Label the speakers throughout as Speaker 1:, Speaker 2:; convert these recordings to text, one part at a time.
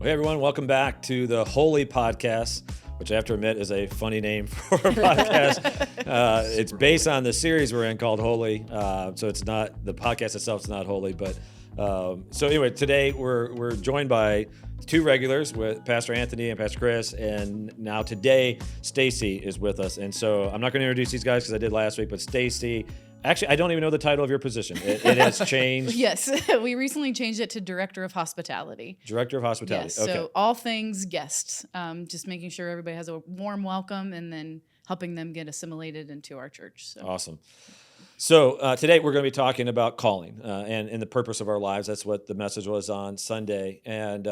Speaker 1: Well, hey everyone, welcome back to the Holy Podcast, which I have to admit is a funny name for a podcast. It's based on the series we're in called Holy, so it's not, the podcast itself is not holy, but so anyway, today we're joined by two regulars with Pastor Anthony and Pastor Chris, and now today Stacy is with us. And so I'm not going to introduce these guys because I did last week, but Stacy, actually, I don't even know the title of your position. It has changed.
Speaker 2: Yes, we recently changed it to Director of Hospitality.
Speaker 1: Director of Hospitality.
Speaker 2: Yes,
Speaker 1: okay.
Speaker 2: so all things guests, just making sure everybody has a warm welcome and then helping them get assimilated into our church. So.
Speaker 1: Awesome. So today we're going to be talking about calling and the purpose of our lives. That's what the message was on Sunday. And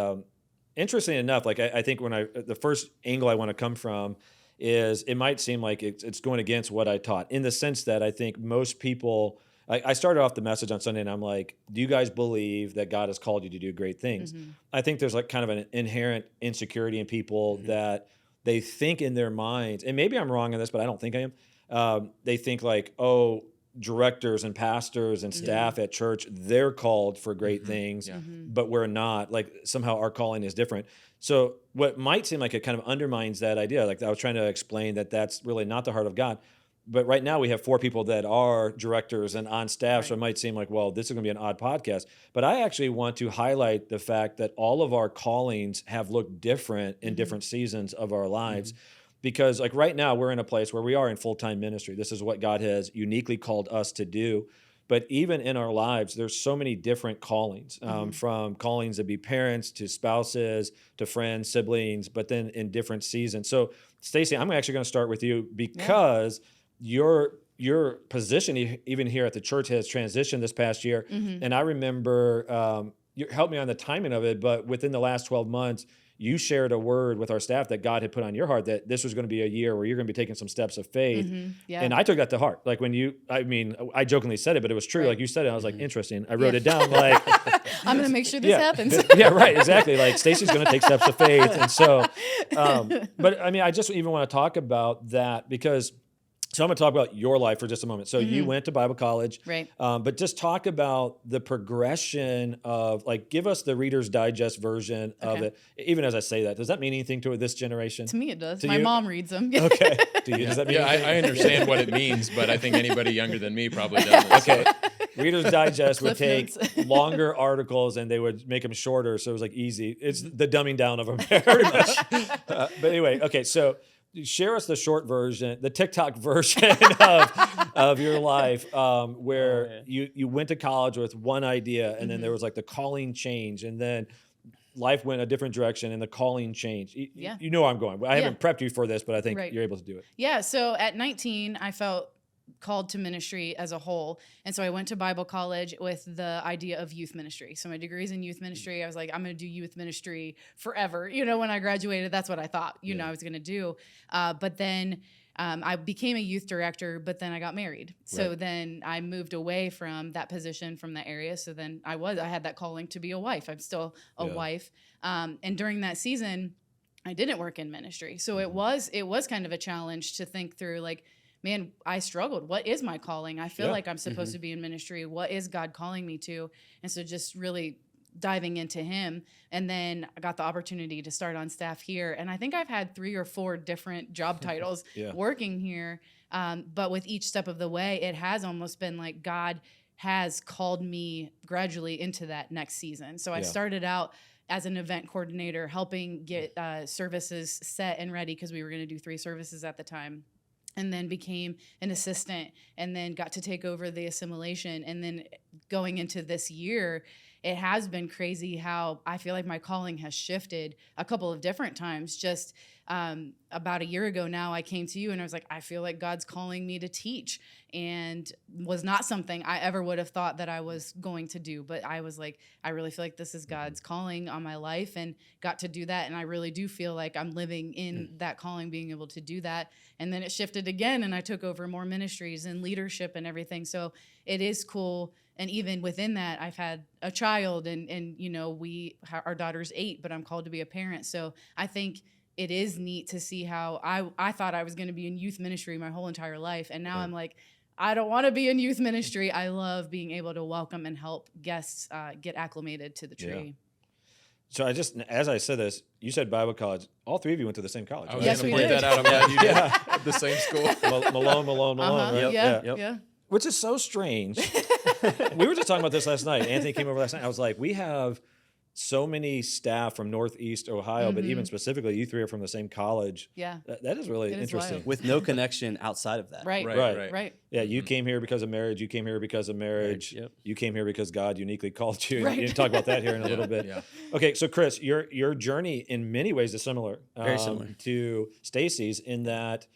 Speaker 1: interesting enough, like I think the first angle I want to come from is it might seem like it's going against what I taught, in the sense that I think most people, I started off the message on Sunday and I'm like, do you guys believe that God has called you to do great things? Mm-hmm. I think there's like kind of an inherent insecurity in people mm-hmm. that they think in their minds, and maybe I'm wrong on this, but I don't think I am. They think like, oh, directors and pastors and staff at church, they're called for great mm-hmm. things, but we're not. Like somehow our calling is different. So what might seem like it kind of undermines that idea. Like I was trying to explain that that's really not the heart of God. But right now we have 4 people that are directors and on staff. Right. So it might seem like, well, this is going to be an odd podcast. But I actually want to highlight the fact that all of our callings have looked different in mm-hmm. different seasons of our lives. Mm-hmm. Because like right now we're in a place where we are in full-time ministry. This is what God has uniquely called us to do. But even in our lives, there's so many different callings, from callings to be parents to spouses to friends, siblings, but then in different seasons. So Stacy, I'm actually going to start with you because your position even here at the church has transitioned this past year. Mm-hmm. And I remember, you helped me on the timing of it, but within the last 12 months, you shared a word with our staff that God had put on your heart that this was going to be a year where you're going to be taking some steps of faith. Mm-hmm. Yeah. And I took that to heart. Like I jokingly said it, but it was true. Right. Like you said it, I was like, interesting. I wrote it down. Like,
Speaker 2: I'm going to make sure this happens.
Speaker 1: Yeah, right. Exactly. Like Stacy's going to take steps of faith. And so, but I mean, I just even want to talk about that because so I'm going to talk about your life for just a moment. So you went to Bible college,
Speaker 2: right?
Speaker 1: But just talk about the progression of, like, give us the Reader's Digest version of it. Even as I say that, does that mean anything to this generation?
Speaker 2: To me, it does. My mom reads them.
Speaker 1: Okay. Do you? Does that mean anything?
Speaker 3: I understand what it means, but I think anybody younger than me probably doesn't.
Speaker 1: Okay. Reader's Digest would take longer articles and they would make them shorter, so it was like easy. It's the dumbing down of them, very much. But anyway, okay, so share us the short version, the TikTok version of your life, where you went to college with one idea, and then there was like the calling change, and then life went a different direction, and the calling changed. You know where I'm going. I haven't prepped you for this, but I think you're able to do it.
Speaker 2: Yeah. So at 19, I felt called to ministry as a whole. And so I went to Bible college with the idea of youth ministry. So my degree's in youth ministry. I was like, I'm going to do youth ministry forever. You know, when I graduated, that's what I thought, you know, I was going to do. But then I became a youth director, but then I got married. So then I moved away from that position, from that area. So then I had that calling to be a wife. I'm still a wife. And during that season, I didn't work in ministry. So it was kind of a challenge to think through, like, man, I struggled. What is my calling? I feel like I'm supposed to be in ministry. What is God calling me to? And so just really diving into him. And then I got the opportunity to start on staff here. And I think I've had 3 or 4 different job titles working here. But with each step of the way, it has almost been like God has called me gradually into that next season. So I started out as an event coordinator, helping get services set and ready, because we were going to do 3 services at the time. And then became an assistant, and then got to take over the assimilation. And then going into this year, it has been crazy how I feel like my calling has shifted a couple of different times. Just about a year ago now, I came to you and I was like, I feel like God's calling me to teach, and was not something I ever would have thought that I was going to do. But I was like, I really feel like this is God's calling on my life, and got to do that. And I really do feel like I'm living in that calling, being able to do that. And then it shifted again, and I took over more ministries and leadership and everything. So it is cool. And even within that, I've had a child, and you know, our daughter's 8, but I'm called to be a parent. So I think it is neat to see how I thought I was going to be in youth ministry my whole entire life. And now I'm like, I don't want to be in youth ministry. I love being able to welcome and help guests get acclimated to the tree.
Speaker 1: So as I said this, you said Bible college. All three of you went to the same college,
Speaker 3: I
Speaker 1: right?
Speaker 3: was
Speaker 2: Yes,
Speaker 3: going to
Speaker 2: we
Speaker 3: point
Speaker 2: did.
Speaker 3: that out. I'm glad you did.
Speaker 1: Yeah.
Speaker 3: At the same school.
Speaker 1: Malone,
Speaker 2: Uh-huh.
Speaker 1: right?
Speaker 2: Yeah.
Speaker 1: Which is so strange. We were just talking about this last night. Anthony came over last night. I was like, we have so many staff from Northeast Ohio, but even specifically, you three are from the same college.
Speaker 2: Yeah.
Speaker 1: That is really
Speaker 2: It is
Speaker 1: interesting.
Speaker 2: wild.
Speaker 4: with no connection outside of that.
Speaker 2: Right.
Speaker 1: Right. Yeah, you came here because of marriage. You came here because of marriage.
Speaker 4: Right, yep.
Speaker 1: You came here because God uniquely called you.
Speaker 2: Right.
Speaker 1: You can talk about that here in a little bit.
Speaker 3: Yeah.
Speaker 1: Okay, so Chris, your journey in many ways is similar,
Speaker 4: Very similar.
Speaker 1: to Stacy's in that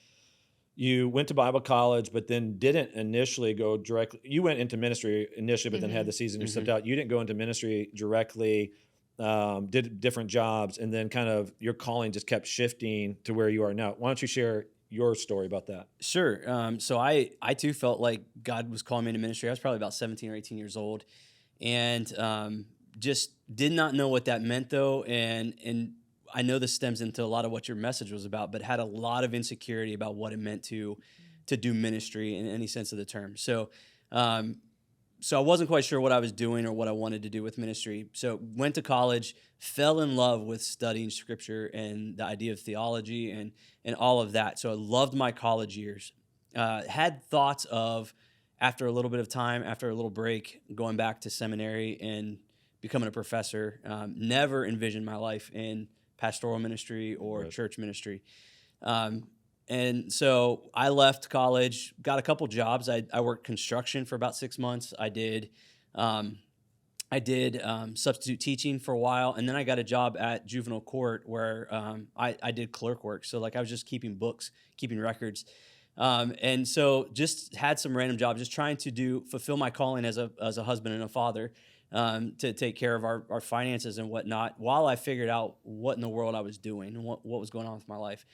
Speaker 1: you went to Bible college, but then didn't initially go directly. You went into ministry initially, but then had the season you stepped out. You didn't go into ministry directly. Did different jobs, and then kind of your calling just kept shifting to where you are now. Why don't you share your story about that?
Speaker 4: Sure. So I too felt like God was calling me into ministry. I was probably about 17 or 18 years old, and just did not know what that meant though. And I know this stems into a lot of what your message was about, but had a lot of insecurity about what it meant to do ministry in any sense of the term. So I wasn't quite sure what I was doing or what I wanted to do with ministry. So went to college, fell in love with studying scripture and the idea of theology and all of that. So I loved my college years. Had thoughts of, after a little bit of time, after a little break, going back to seminary and becoming a professor. Never envisioned my life in pastoral ministry or church ministry. And so I left college, got a couple jobs. I worked construction for about 6 months. I did substitute teaching for a while, and then I got a job at juvenile court where I did clerk work. So like I was just keeping books, keeping records, and so just had some random jobs, just trying to fulfill my calling as a husband and a father, to take care of our finances and whatnot, while I figured out what in the world I was doing and what was going on with my life.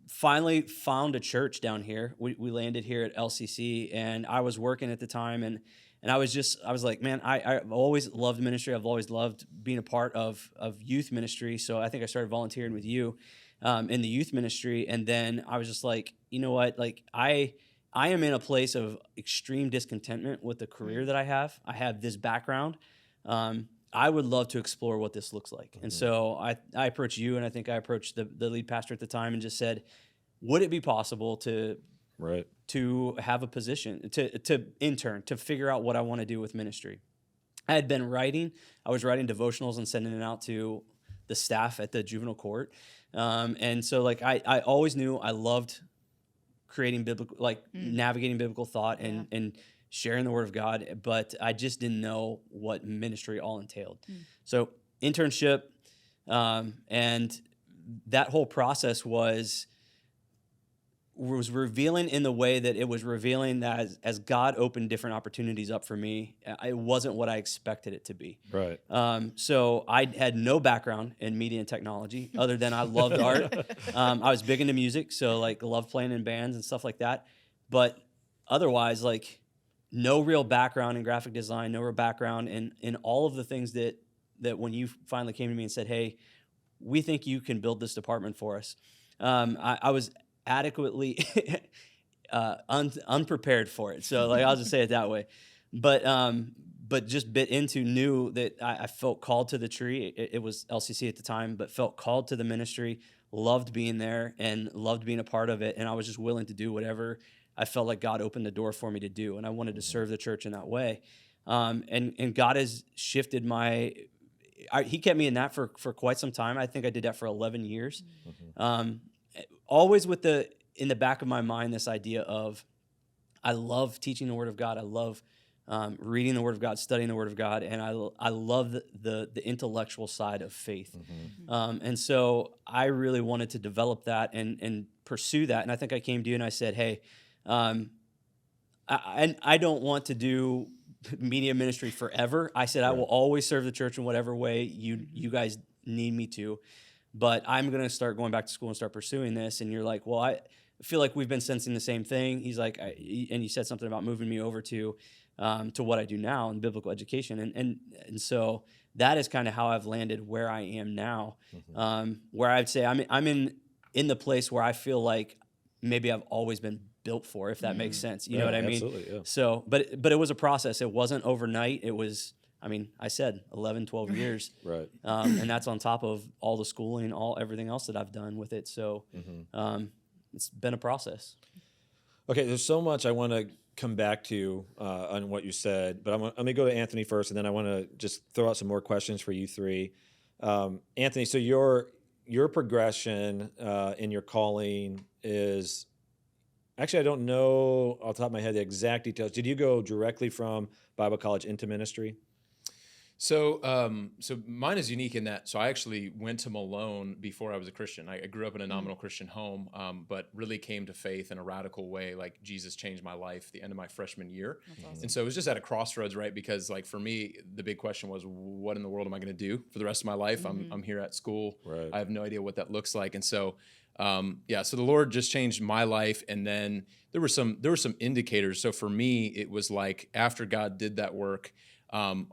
Speaker 4: Finally found a church down here. We landed here at LCC, and I was working at the time, and I was like, man, I've always loved ministry. I've always loved being a part of youth ministry. So I think I started volunteering with you in the youth ministry, and then I was just like, you know what, like I am in a place of extreme discontentment with the career that I have. I have this background. I would love to explore what this looks like. And so I approached you, and I think I approached the lead pastor at the time and just said, would it be possible to have a position, to intern, to figure out what I want to do with ministry? I had been writing. I was writing devotionals and sending it out to the staff at the juvenile court. And so like I always knew I loved creating biblical, like navigating biblical thought and sharing the word of God, but I just didn't know what ministry all entailed. So internship, and that whole process was revealing in the way that it was revealing that as God opened different opportunities up for me, it wasn't what I expected it to be.
Speaker 1: Right.
Speaker 4: So I had no background in media and technology other than I loved art. I was big into music, so like loved playing in bands and stuff like that. But otherwise, like no real background in graphic design, no real background in all of the things that when you finally came to me and said, hey, we think you can build this department for us. I was adequately unprepared for it. So like I'll just say it that way. But just knew that I felt called to the tree. It was LCC at the time, but felt called to the ministry, loved being there and loved being a part of it. And I was just willing to do whatever I felt like God opened the door for me to do. And I wanted to serve the church in that way. And God has shifted he kept me in that for quite some time. I think I did that for 11 years. Always in the back of my mind, this idea of, I love teaching the Word of God. I love reading the Word of God, studying the Word of God, and I love the intellectual side of faith. And so I really wanted to develop that and pursue that. And I think I came to you and I said, hey, I don't want to do media ministry forever. I said, I will always serve the church in whatever way you guys need me to. But I'm going to start going back to school and start pursuing this. And you're like, well, I feel like we've been sensing the same thing. He's like, and you said something about moving me over to what I do now in biblical education. And so that is kind of how I've landed where I am now, where I'd say I'm in the place where I feel like maybe I've always been built for, if that makes sense. You know what I mean?
Speaker 1: Absolutely, yeah.
Speaker 4: So, but it was a process. It wasn't overnight. I mean, I said 11, 12 years.
Speaker 1: Right.
Speaker 4: And that's on top of all the schooling, everything else that I've done with it. So it's been a process.
Speaker 1: Okay, there's so much I want to come back to on what you said, but I'm going to go to Anthony first, and then I want to just throw out some more questions for you three. Anthony, so your progression in your calling is actually, I don't know off the top of my head the exact details. Did you go directly from Bible college into ministry?
Speaker 3: So mine is unique in that. So I actually went to Malone before I was a Christian. I grew up in a nominal Christian home, but really came to faith in a radical way. Like Jesus changed my life at the end of my freshman year.
Speaker 2: That's awesome.
Speaker 3: And so it was just at a crossroads, right? Because like for me, the big question was, what in the world am I going to do for the rest of my life? I'm here at school.
Speaker 1: Right.
Speaker 3: I have no idea what that looks like. And so, so the Lord just changed my life. And then there were some indicators. So for me, it was like after God did that work,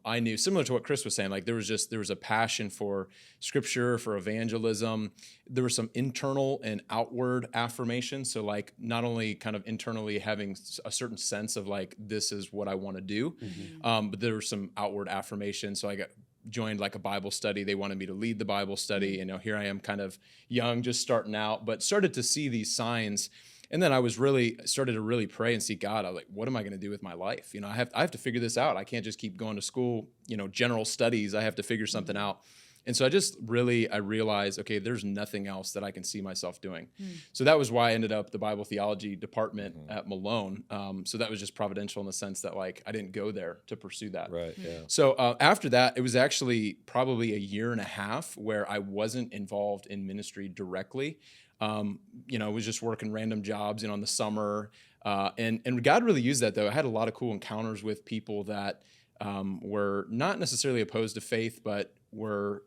Speaker 3: I knew, similar to what Chris was saying, like there was a passion for scripture, for evangelism. There was some internal and outward affirmation. So like not only kind of internally having a certain sense of like, this is what I want to do, but there was some outward affirmation. So I joined like a Bible study. They wanted me to lead the Bible study. Here I am kind of young, just starting out, but started to see these signs. And then I started to really pray and seek God. I was like, what am I going to do with my life? I have to figure this out. I can't just keep going to school, general studies. I have to figure something out. And so I realized, okay, there's nothing else that I can see myself doing. So that was why I ended up the Bible theology department at Malone. So that was just providential in the sense that like, I didn't go there to pursue that.
Speaker 1: Right. Yeah.
Speaker 3: So after that, it was actually probably a year and a half where I wasn't involved in ministry directly. I was just working random jobs, in the summer. And God really used that though. I had a lot of cool encounters with people that were not necessarily opposed to faith, but were,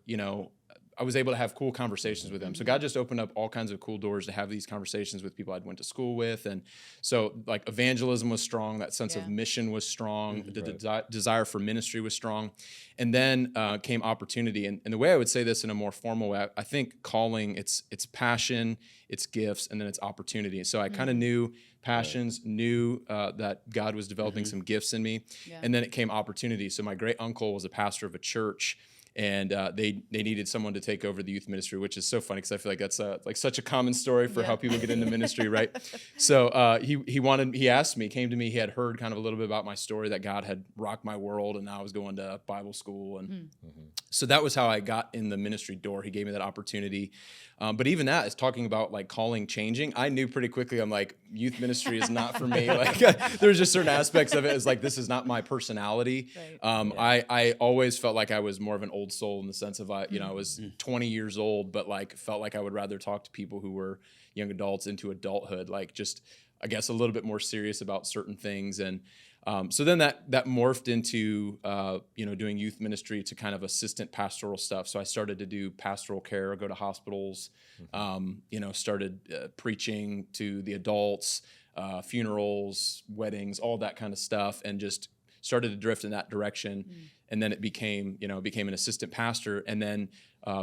Speaker 3: I was able to have cool conversations with them. So God just opened up all kinds of cool doors to have these conversations with people I'd went to school with. And so like evangelism was strong. That sense of mission was strong. The desire for ministry was strong. And then came opportunity. And the way I would say this in a more formal way, I think calling, it's passion, it's gifts, and then it's opportunity. So I kind of knew passions, knew that God was developing some gifts in me. Yeah. And then it came opportunity. So my great uncle was a pastor of a church. And they needed someone to take over the youth ministry, which is so funny because I feel like that's like such a common story for how people get into ministry, right? So he asked me, came to me, he had heard kind of a little bit about my story that God had rocked my world, and I was going to Bible school, and so that was how I got in the ministry door. He gave me that opportunity, but even that is talking about like calling changing. I knew pretty quickly, I'm like, youth ministry is not for me. Like there's just certain aspects of it is like this is not my personality. Right. I always felt like I was more of an old soul in the sense of I was 20 years old, but like felt like I would rather talk to people who were young adults into adulthood, like just I guess a little bit more serious about certain things. And so then that morphed into doing youth ministry to kind of assistant pastoral stuff. So I started to do pastoral care, go to hospitals, started preaching to the adults, funerals, weddings, all that kind of stuff, and just started to drift in that direction. And then it became an assistant pastor. And then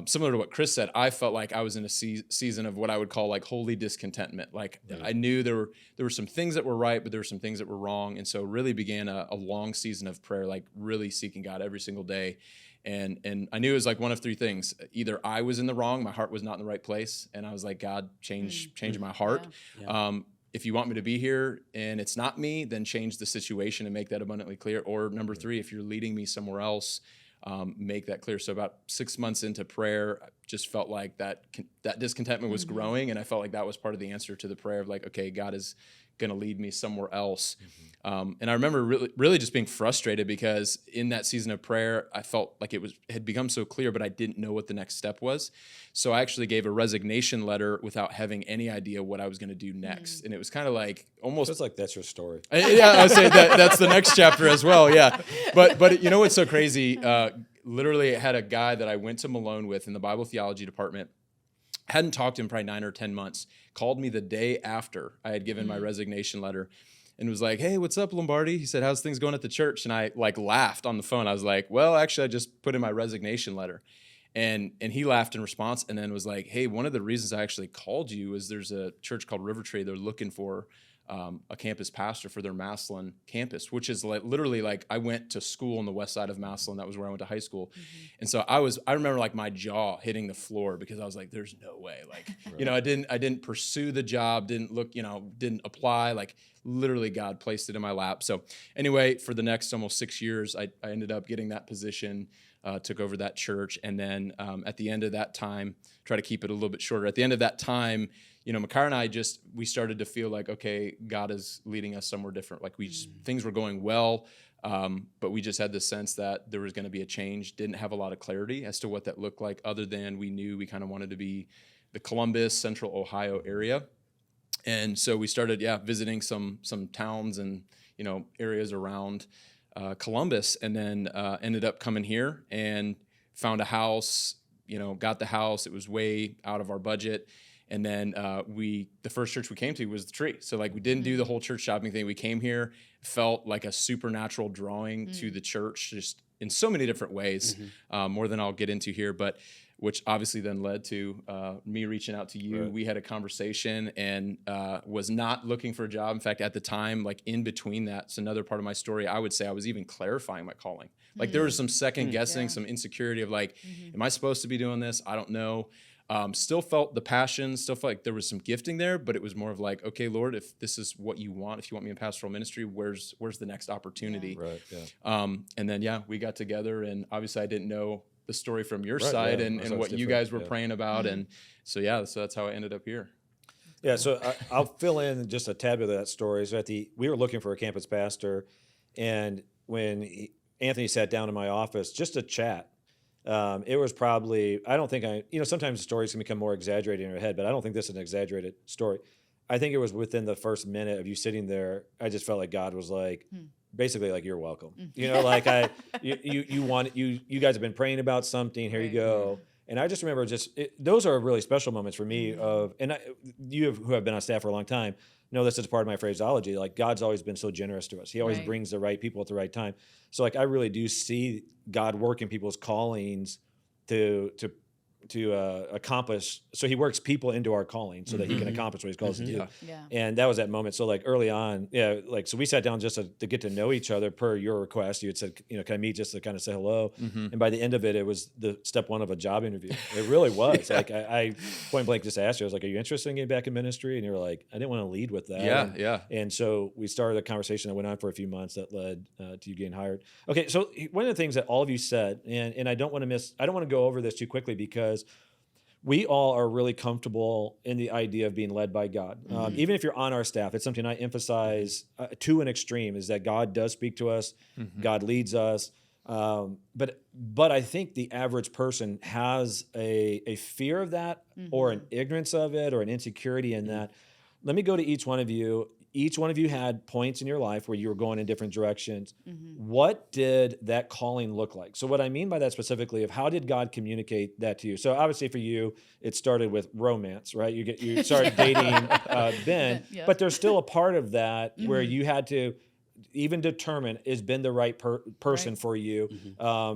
Speaker 3: similar to what Chris said, I felt like I was in a season of what I would call like holy discontentment. Like I knew there were some things that were right, but there were some things that were wrong. And so really began a long season of prayer, like really seeking God every single day. And I knew it was like one of three things. Either I was in the wrong, my heart was not in the right place. And I was like, God, change my heart. Yeah. If you want me to be here and it's not me, then change the situation and make that abundantly clear. Or number three, if you're leading me somewhere else, make that clear. So about 6 months into prayer, I just felt like that discontentment was growing, and I felt like that was part of the answer to the prayer of like, okay, God is going to lead me somewhere else. And I remember really just being frustrated because in that season of prayer, I felt like it had become so clear, but I didn't know what the next step was. So I actually gave a resignation letter without having any idea what I was going to do next. And it was kind of like almost...
Speaker 1: Feels like that's your story.
Speaker 3: Yeah, I say that's the next chapter as well, yeah. But you know what's so crazy? Literally, I had a guy that I went to Malone with in the Bible theology department, hadn't talked to him probably 9 or 10 months, called me the day after I had given my resignation letter and was like, hey, what's up, Lombardi? He said, how's things going at the church? And I like laughed on the phone. I was like, well, actually, I just put in my resignation letter. And he laughed in response and then was like, hey, one of the reasons I actually called you is there's a church called River Tree. They're looking for a campus pastor for their Massillon campus, which is like literally like I went to school on the west side of Massillon. That was where I went to high school. And so I remember like my jaw hitting the floor because I was like, there's no way. Like, I didn't pursue the job, didn't look, didn't apply. Like literally God placed it in my lap. So anyway, for the next almost 6 years, I ended up getting that position, took over that church. And then at the end of that time, try to keep it a little bit shorter. At the end of that time, Makar and I we started to feel like, okay, God is leading us somewhere different. Like things were going well, but we just had the sense that there was going to be a change. Didn't have a lot of clarity as to what that looked like, other than we knew we kind of wanted to be the Columbus, Central Ohio area. And so we started, visiting some towns and, areas around Columbus, and then ended up coming here and found a house, got the house. It was way out of our budget. And then the first church we came to was the Tree. So like we didn't do the whole church shopping thing. We came here, felt like a supernatural drawing to the church, just in so many different ways, more than I'll get into here, but which obviously then led to me reaching out to you. Right. We had a conversation and was not looking for a job. In fact, at the time, like in between that, it's another part of my story, I would say I was even clarifying my calling. Like there was some second guessing, some insecurity of like, am I supposed to be doing this? I don't know. Still felt the passion, still felt like there was some gifting there, but it was more of like, okay, Lord, if this is what you want, if you want me in pastoral ministry, where's the next opportunity?
Speaker 1: Yeah. Right. Yeah.
Speaker 3: And then, we got together, and obviously I didn't know the story from your side and what you guys were praying about. And so that's how I ended up here.
Speaker 1: Yeah. So I'll fill in just a tad bit of that story. So we were looking for a campus pastor, and when Anthony sat down in my office just to chat, it was probably, I don't think sometimes stories can become more exaggerated in your head, but I don't think this is an exaggerated story. I think it was within the first minute of you sitting there, I just felt like God was like, basically like, you're welcome. Like you guys have been praying about something, here you go. And I just remember those are really special moments for me who have been on staff for a long time, know this is part of my phraseology. Like God's always been so generous to us. He always brings the right people at the right time. So like I really do see God working people's callings to accomplish. So he works people into our calling so that he can accomplish what he's called us to do.
Speaker 2: Yeah.
Speaker 1: And that was that moment. So like early on, so we sat down just to get to know each other per your request. You had said, can I meet just to kind of say hello? And by the end of it, it was the step one of a job interview. It really was. Like I point blank just asked you, I was like, are you interested in getting back in ministry? And you were like, I didn't want to lead with that. And so we started a conversation that went on for a few months that led to you getting hired. Okay. So one of the things that all of you said, and I don't want to go over this too quickly because we all are really comfortable in the idea of being led by God. Even if you're on our staff, it's something I emphasize to an extreme, is that God does speak to us, God leads us. But I think the average person has a fear of that or an ignorance of it or an insecurity in that. Let me go to each one of you. Each one of you had points in your life where you were going in different directions. What did that calling look like? So what I mean by that specifically of how did God communicate that to you? So obviously for you, it started with romance, right? You started dating Ben, but there's still a part of that where you had to even determine is Ben the right person for you.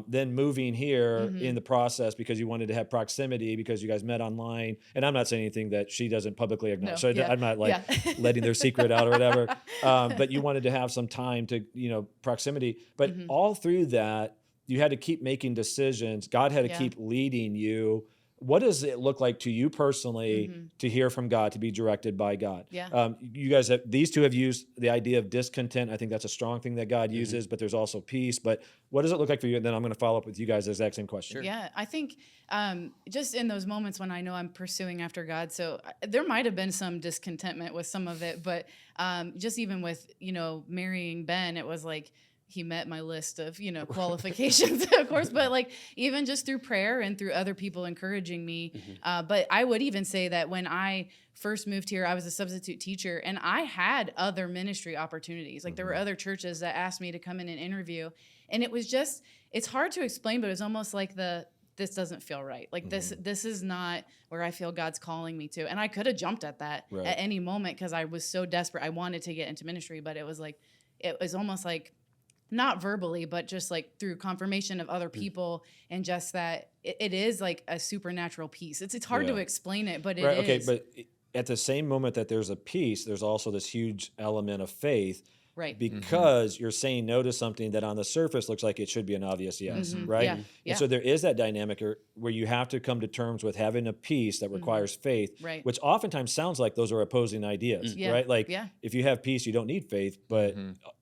Speaker 1: Then moving here in the process because you wanted to have proximity because you guys met online. And I'm not saying anything that she doesn't publicly acknowledge. So I'm not like letting their secret out or whatever. But you wanted to have some time to, proximity. But all through that, you had to keep making decisions. God had to keep leading you. What does it look like to you personally to hear from God, to be directed by God? You guys these two have used the idea of discontent. I think that's a strong thing that God uses, but there's also peace. But what does it look like for you? And then I'm going to follow up with you guys the exact same question.
Speaker 2: Yeah, I think just in those moments when I know I'm pursuing after God, so there might have been some discontentment with some of it, but just even with, marrying Ben, it was like, he met my list of, qualifications, of course, but like even just through prayer and through other people encouraging me. But I would even say that when I first moved here, I was a substitute teacher and I had other ministry opportunities. Like there were other churches that asked me to come in and interview. And it was just, it's hard to explain, but it was almost like this doesn't feel right. Like this is not where I feel God's calling me to. And I could have jumped at that at any moment because I was so desperate. I wanted to get into ministry, but it was almost like, not verbally, but just like through confirmation of other people and just that it is like a supernatural peace. It's hard to explain it, but it is.
Speaker 1: Okay, but at the same moment that there's a peace, there's also this huge element of faith
Speaker 2: Right.
Speaker 1: because you're saying no to something that on the surface looks like it should be an obvious yes, right?
Speaker 2: Yeah. Yeah.
Speaker 1: And so there is that dynamic where you have to come to terms with having a peace that requires faith,
Speaker 2: Right.
Speaker 1: which oftentimes sounds like those are opposing ideas,
Speaker 2: Yeah.
Speaker 1: right? Like
Speaker 2: Yeah.
Speaker 1: if you have peace, you don't need faith, but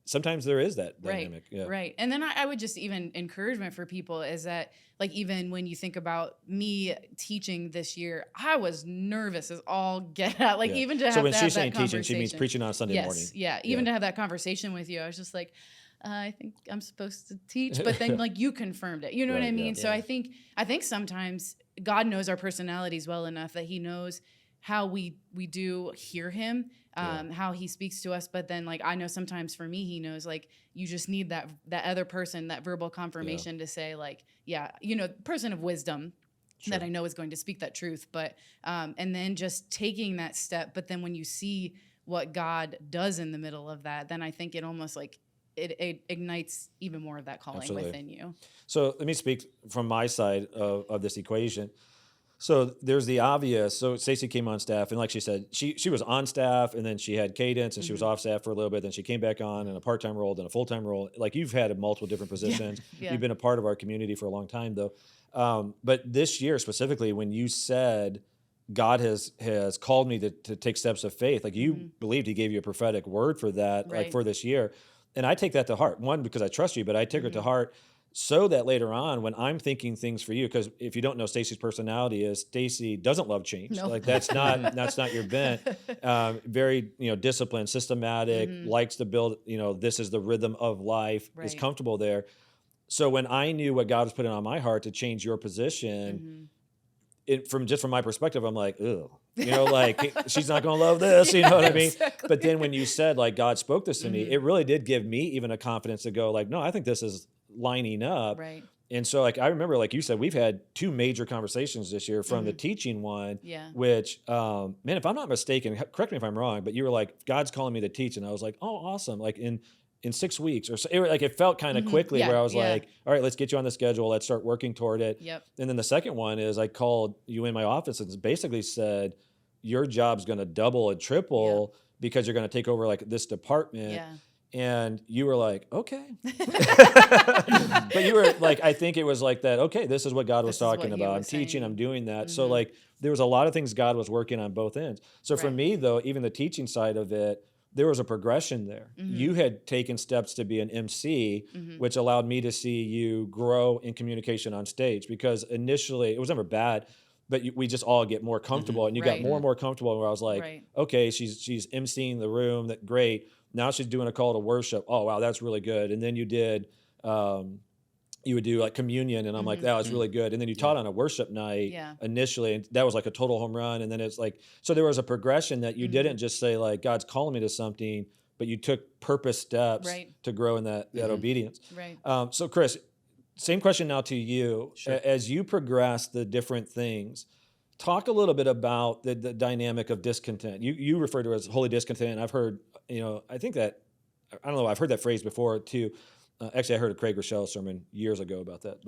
Speaker 1: sometimes there is that
Speaker 2: Right.
Speaker 1: dynamic. Yeah.
Speaker 2: Right. And then I would just even encouragement for people is that, like, even when you think about me teaching this year, I was nervous as all get out. Like,
Speaker 1: Yeah.
Speaker 2: even to have
Speaker 1: So when
Speaker 2: to
Speaker 1: she's
Speaker 2: have
Speaker 1: saying
Speaker 2: that
Speaker 1: teaching, she means
Speaker 2: conversation.
Speaker 1: preaching on Sunday
Speaker 2: Yes.
Speaker 1: morning.
Speaker 2: Yeah. Even to have that conversation with you, I was just like, I think I'm supposed to teach, but then like you confirmed it. You know what
Speaker 1: Right,
Speaker 2: I mean?
Speaker 1: yeah.
Speaker 2: So I think sometimes God knows our personalities well enough that He knows how we do hear Him, how He speaks to us. But then, like, I know sometimes for me, He knows, like, you just need that other person, that verbal confirmation to say, like, yeah, person of wisdom that I know is going to speak that truth. But and then just taking that step. But then when you see what God does in the middle of that, then I think it almost like it ignites even more of that calling
Speaker 1: Absolutely.
Speaker 2: within you.
Speaker 1: So let me speak from my side of this equation. So there's the obvious. So Stacey came on staff, and like she said, she was on staff, and then she had cadence, and she was off staff for a little bit. Then she came back on in a part-time role, then a full-time role. Like you've had multiple different positions.
Speaker 2: Yeah.
Speaker 1: You've been a part of our community for a long time, though. But this year specifically, when you said God has called me to take steps of faith, like you believed He gave you a prophetic word for that, like
Speaker 2: Right.
Speaker 1: for this year. And I take that to heart. One, because I trust you, but I take it to heart so that later on when I'm thinking things for you, because if you don't know Stacey's personality is Stacey doesn't love change.
Speaker 2: No.
Speaker 1: Like that's not your bent. Very, disciplined, systematic, likes to build, this is the rhythm of life, is
Speaker 2: Right.
Speaker 1: comfortable there. So when I knew what God was putting on my heart to change your position, from my perspective, I'm like, ugh, like she's not going to love this, you know what I mean?
Speaker 2: Exactly.
Speaker 1: But then when you said like God spoke this to me, it really did give me even a confidence to go like, no, I think this is lining up.
Speaker 2: Right.
Speaker 1: And so like I remember, like you said, we've had two major conversations this year from the teaching one,
Speaker 2: Yeah.
Speaker 1: which man, if I'm not mistaken, correct me if I'm wrong, but you were like, God's calling me to teach, and I was like, oh, awesome, like in 6 weeks or so. It felt kind of quickly
Speaker 2: Yeah,
Speaker 1: where I was
Speaker 2: yeah.
Speaker 1: like, all right, let's get you on the schedule. Let's start working toward it.
Speaker 2: Yep.
Speaker 1: And then the second one is I called you in my office and basically said, your job's going to double and triple because you're going to take over like this department.
Speaker 2: Yeah.
Speaker 1: And you were like, okay. But you were like, I think it was like that, okay, this is what God was
Speaker 2: This is what
Speaker 1: talking
Speaker 2: He
Speaker 1: about. I'm
Speaker 2: was
Speaker 1: teaching,
Speaker 2: saying.
Speaker 1: I'm doing that. So like there was a lot of things God was working on both ends. So for
Speaker 2: Right.
Speaker 1: me though, even the teaching side of it, there was a progression there. You had taken steps to be an MC, which allowed me to see you grow in communication on stage, because initially it was never bad, but we just all get more comfortable, and you got
Speaker 2: Right.
Speaker 1: more and more comfortable. Where I was like,
Speaker 2: Right.
Speaker 1: okay, she's emceeing the room, that great. Now she's doing a call to worship. Oh wow, that's really good. And then you did, you would do like communion, and I'm like, that was really good. And then you taught on a worship night
Speaker 2: Yeah.
Speaker 1: initially, and that was like a total home run. And then it's like, so there was a progression that you didn't just say like God's calling me to something, but you took purpose steps
Speaker 2: Right.
Speaker 1: to grow in that obedience.
Speaker 2: Right.
Speaker 1: So Chris, same question now to you.
Speaker 4: Sure.
Speaker 1: As you progress the different things, talk a little bit about the dynamic of discontent. You refer to it as holy discontent. I've heard, I think that, I don't know, I've heard that phrase before too. Actually, I heard a Craig Rochelle sermon years ago about that,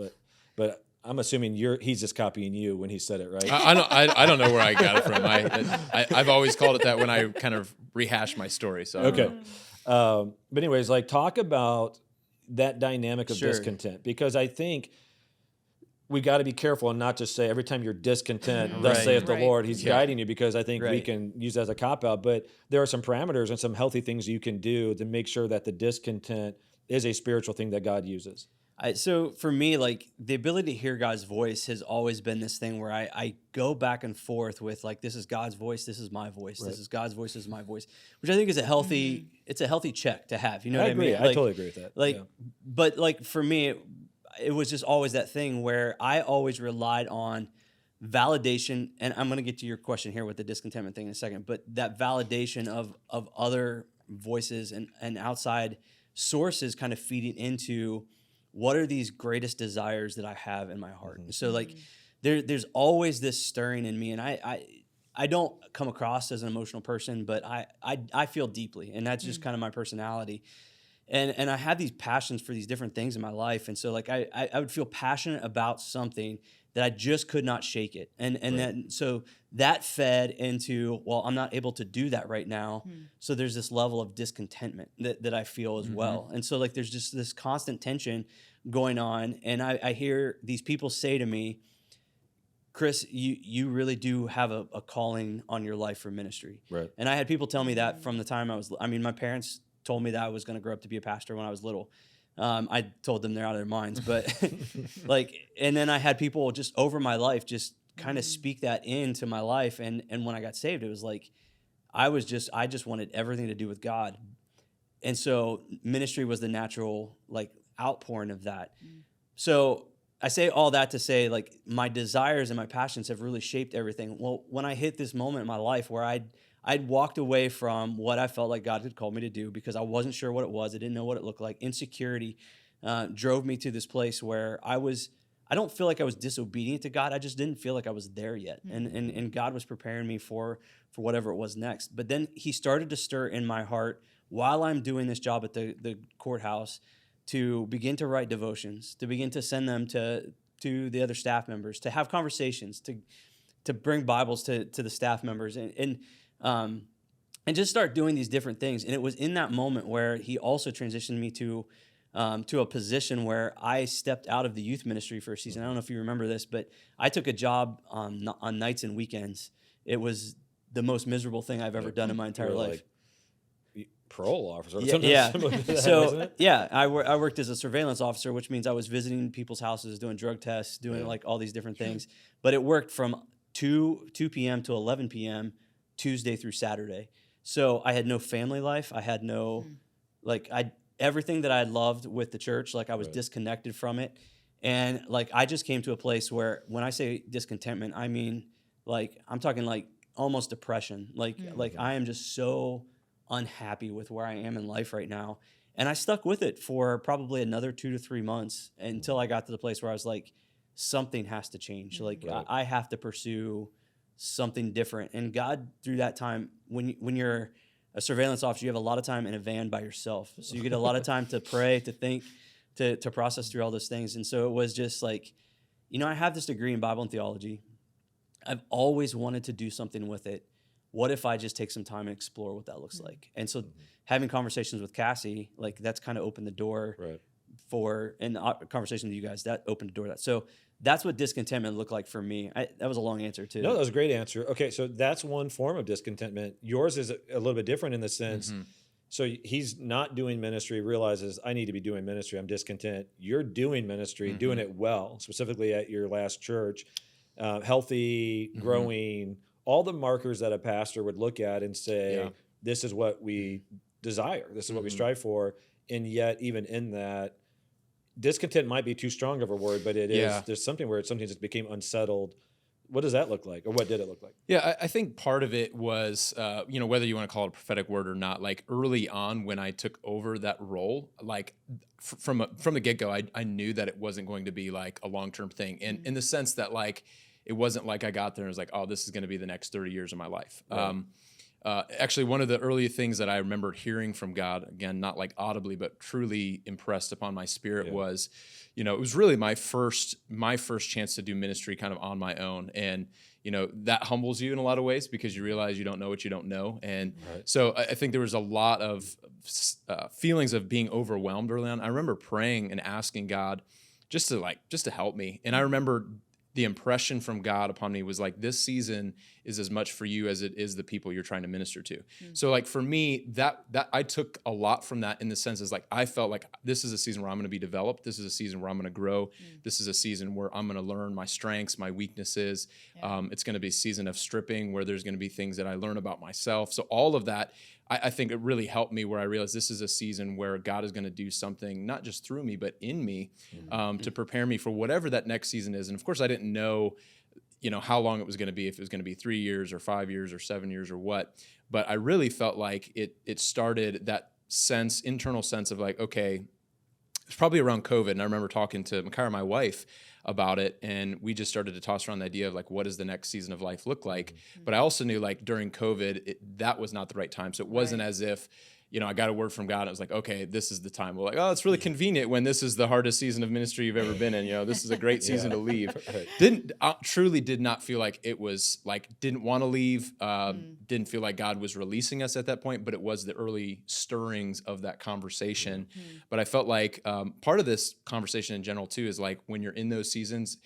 Speaker 1: but I'm assuming he's just copying you when he said it, right?
Speaker 3: I don't know where I got it from. I've always called it that when I kind of rehash my story. So
Speaker 1: Okay. But anyways, like talk about that dynamic of
Speaker 4: Sure.
Speaker 1: discontent, because I think we got to be careful and not just say every time you're discontent, thus
Speaker 4: Right.
Speaker 1: saith the
Speaker 2: Right.
Speaker 1: Lord, He's
Speaker 4: Yeah.
Speaker 1: guiding you, because I think we
Speaker 4: Right.
Speaker 1: can use that as a cop out, but there are some parameters and some healthy things you can do to make sure that the discontent is a spiritual thing that God uses.
Speaker 4: So for me, like the ability to hear God's voice has always been this thing where I go back and forth with like, this is God's voice, this is my voice,
Speaker 1: Right.
Speaker 4: this is God's voice, this is my voice, which I think is a healthy, it's a healthy check to have. You know
Speaker 1: I
Speaker 4: what
Speaker 1: agree.
Speaker 4: I mean?
Speaker 1: I totally agree with that.
Speaker 4: Like,
Speaker 1: Yeah.
Speaker 4: but like for me, it was just always that thing where I always relied on validation. And I'm going to get to your question here with the discontentment thing in a second, but that validation of other voices and outside sources kind of feeding into what are these greatest desires that I have in my heart. And so like there's always this stirring in me, and I don't come across as an emotional person, but I feel deeply, and that's just kind of my personality. And I have these passions for these different things in my life. And so like I would feel passionate about something that I just could not shake it. And then so that fed into, well, I'm not able to do that right now. So there's this level of discontentment that I feel as well. And so like there's just this constant tension going on. And I hear these people say to me, Chris, you really do have a calling on your life for ministry.
Speaker 1: Right.
Speaker 4: And I had people tell me that from the time my parents told me that I was going to grow up to be a pastor when I was little. I told them they're out of their minds, but and then I had people just over my life just kind of speak that into my life. And when I got saved, it was like, I just wanted everything to do with God. And so ministry was the natural like outpouring of that. So I say all that to say, like, my desires and my passions have really shaped everything. Well, when I hit this moment in my life where I'd walked away from what I felt like God had called me to do because I wasn't sure what it was. I didn't know what it looked like. Insecurity drove me to this place where I don't feel like I was disobedient to God. I just didn't feel like I was there yet. And God was preparing me for whatever it was next. But then he started to stir in my heart while I'm doing this job at the courthouse to begin to write devotions, to begin to send them to the other staff members, to have conversations, to bring Bibles to the staff members, and just start doing these different things. And it was in that moment where he also transitioned me to a position where I stepped out of the youth ministry for a season. I don't know if you remember this, but I took a job on nights and weekends. It was the most miserable thing I've ever done in my entire life.
Speaker 1: Parole officer.
Speaker 4: Yeah.
Speaker 1: That,
Speaker 4: so I worked as a surveillance officer, which means I was visiting people's houses, doing drug tests, doing like all these different things. But it worked from 2 p.m. to 11 p.m. Tuesday through Saturday. So I had no family life. I had no everything that I loved with the church. Like I was disconnected from it, and like I just came to a place where when I say discontentment, I mean like I'm talking like almost depression. Like I am just so unhappy with where I am in life right now. And I stuck with it for probably another 2 to 3 months until I got to the place where I was like, something has to change. Like I have to pursue something different. And God, through that time, when you're a surveillance officer, you have a lot of time in a van by yourself. So you get a lot of time to pray, to think, to process through all those things. And so it was just like, I have this degree in Bible and theology. I've always wanted to do something with it. What if I just take some time and explore what that looks like? And so having conversations with Cassie, like that's kind of opened the door and conversation with you guys, that opened the door to that. So that's what discontentment looked like for me. That was a long answer too.
Speaker 1: No, that was a great answer. Okay, so that's one form of discontentment. Yours is a little bit different in the sense, so he's not doing ministry, realizes I need to be doing ministry. I'm discontent. You're doing ministry, doing it well, specifically at your last church, healthy, growing, all the markers that a pastor would look at and say, this is what we desire. This is what we strive for. And yet, even in that, discontent might be too strong of a word, but it is. There's something where something just became unsettled. What does that look like? Or what did it look like?
Speaker 3: Yeah, I think part of it was, whether you want to call it a prophetic word or not, like early on when I took over that role, like from the get-go, I knew that it wasn't going to be like a long-term thing. And in the sense that like, it wasn't like I got there and was like, oh, this is going to be the next 30 years of my life. Right. Actually, one of the early things that I remember hearing from God, again, not like audibly, but truly impressed upon my spirit was, it was really my first chance to do ministry kind of on my own. And, that humbles you in a lot of ways because you realize you don't know what you don't know. And so I think there was a lot of feelings of being overwhelmed early on. I remember praying and asking God just to help me. And I remember the impression from God upon me was like, this season is as much for you as it is the people you're trying to minister to. So like for me, that I took a lot from that in the sense is like, I felt like this is a season where I'm going to be developed. This is a season where I'm going to grow. This is a season where I'm going to learn my strengths, my weaknesses. It's going to be a season of stripping where there's going to be things that I learn about myself. So all of that, I think it really helped me where I realized this is a season where God is going to do something, not just through me, but in me, to prepare me for whatever that next season is. And of course, I didn't know, how long it was going to be, if it was going to be 3 years or 5 years or 7 years or what. But I really felt like it started that internal sense of like, okay, it's probably around COVID. And I remember talking to Makara, my wife, about it, and we just started to toss around the idea of like, what does the next season of life look like? But I also knew like during COVID, that was not the right time. So it wasn't as if, I got a word from God. I was like, okay, this is the time. We're like, oh, it's really convenient when this is the hardest season of ministry you've ever been in. This is a great season to leave.
Speaker 1: Right.
Speaker 3: Truly did not feel like it was like, didn't want to leave. Didn't feel like God was releasing us at that point, but it was the early stirrings of that conversation. But I felt like part of this conversation in general too, is like when you're in those seasons,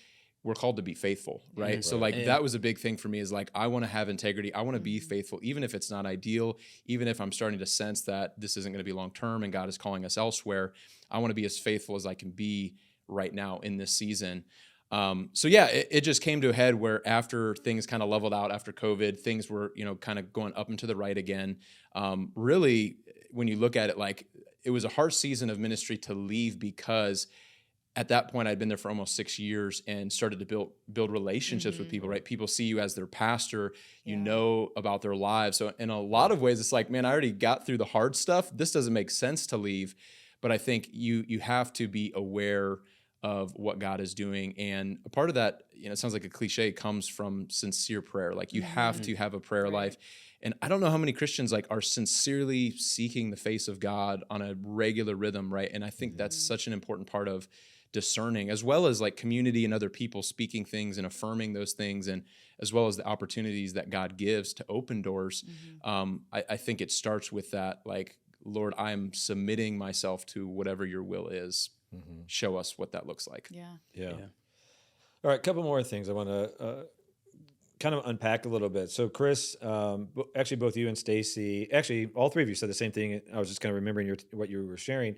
Speaker 3: we're called to be faithful, right? So like that was a big thing for me, is like, I want to have integrity. I want to be faithful, even if it's not ideal, even if I'm starting to sense that this isn't going to be long-term and God is calling us elsewhere. I want to be as faithful as I can be right now in this season. So yeah, it just came to a head where after things kind of leveled out after COVID, things were, kind of going up and to the right again. Really, when you look at it, like it was a harsh season of ministry to leave, because at that point, I'd been there for almost 6 years and started to build relationships with people, right? People see you as their pastor, you know about their lives. So in a lot of ways, it's like, man, I already got through the hard stuff. This doesn't make sense to leave. But I think you have to be aware of what God is doing. And a part of that, it sounds like a cliche, comes from sincere prayer. Like you have to have a prayer life. And I don't know how many Christians like are sincerely seeking the face of God on a regular rhythm, right? And I think that's such an important part of discerning, as well as like community and other people speaking things and affirming those things, and as well as the opportunities that God gives to open doors. I think it starts with that, like, Lord, I'm submitting myself to whatever your will is. Show us what that looks like.
Speaker 1: Yeah. All right, a couple more things I want to kind of unpack a little bit. So Chris, actually both you and Stacy, actually all three of you said the same thing. I was just kind of remembering what you were sharing.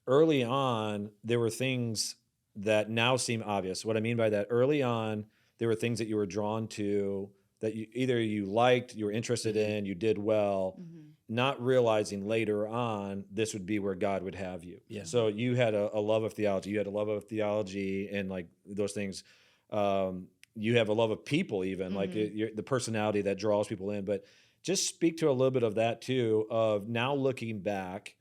Speaker 1: Early on, there were things that now seem obvious. What I mean by that, early on, there were things that you were drawn to, that you liked, you were interested in, you did well, not realizing later on this would be where God would have you. So you had a love of theology. You had a love of theology and like those things. You have a love of people, even like the personality that draws people in. But just speak to a little bit of that too, of now looking back,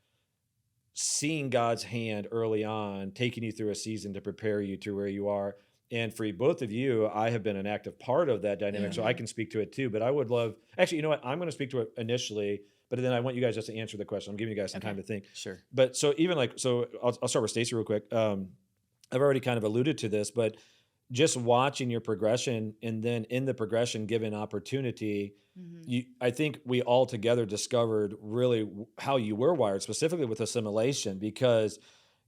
Speaker 1: seeing God's hand early on, taking you through a season to prepare you to where you are. And for both of you, I have been an active part of that dynamic, so I can speak to it too. But I would love, actually, you know what? I'm going to speak to it initially, but then I want you guys just to answer the question. I'm giving you guys some time to think.
Speaker 4: Sure.
Speaker 1: But so even like, I'll start with Stacy real quick. I've already kind of alluded to this, but just watching your progression, and then in the progression, given opportunity, I think we all together discovered really how you were wired, specifically with assimilation, because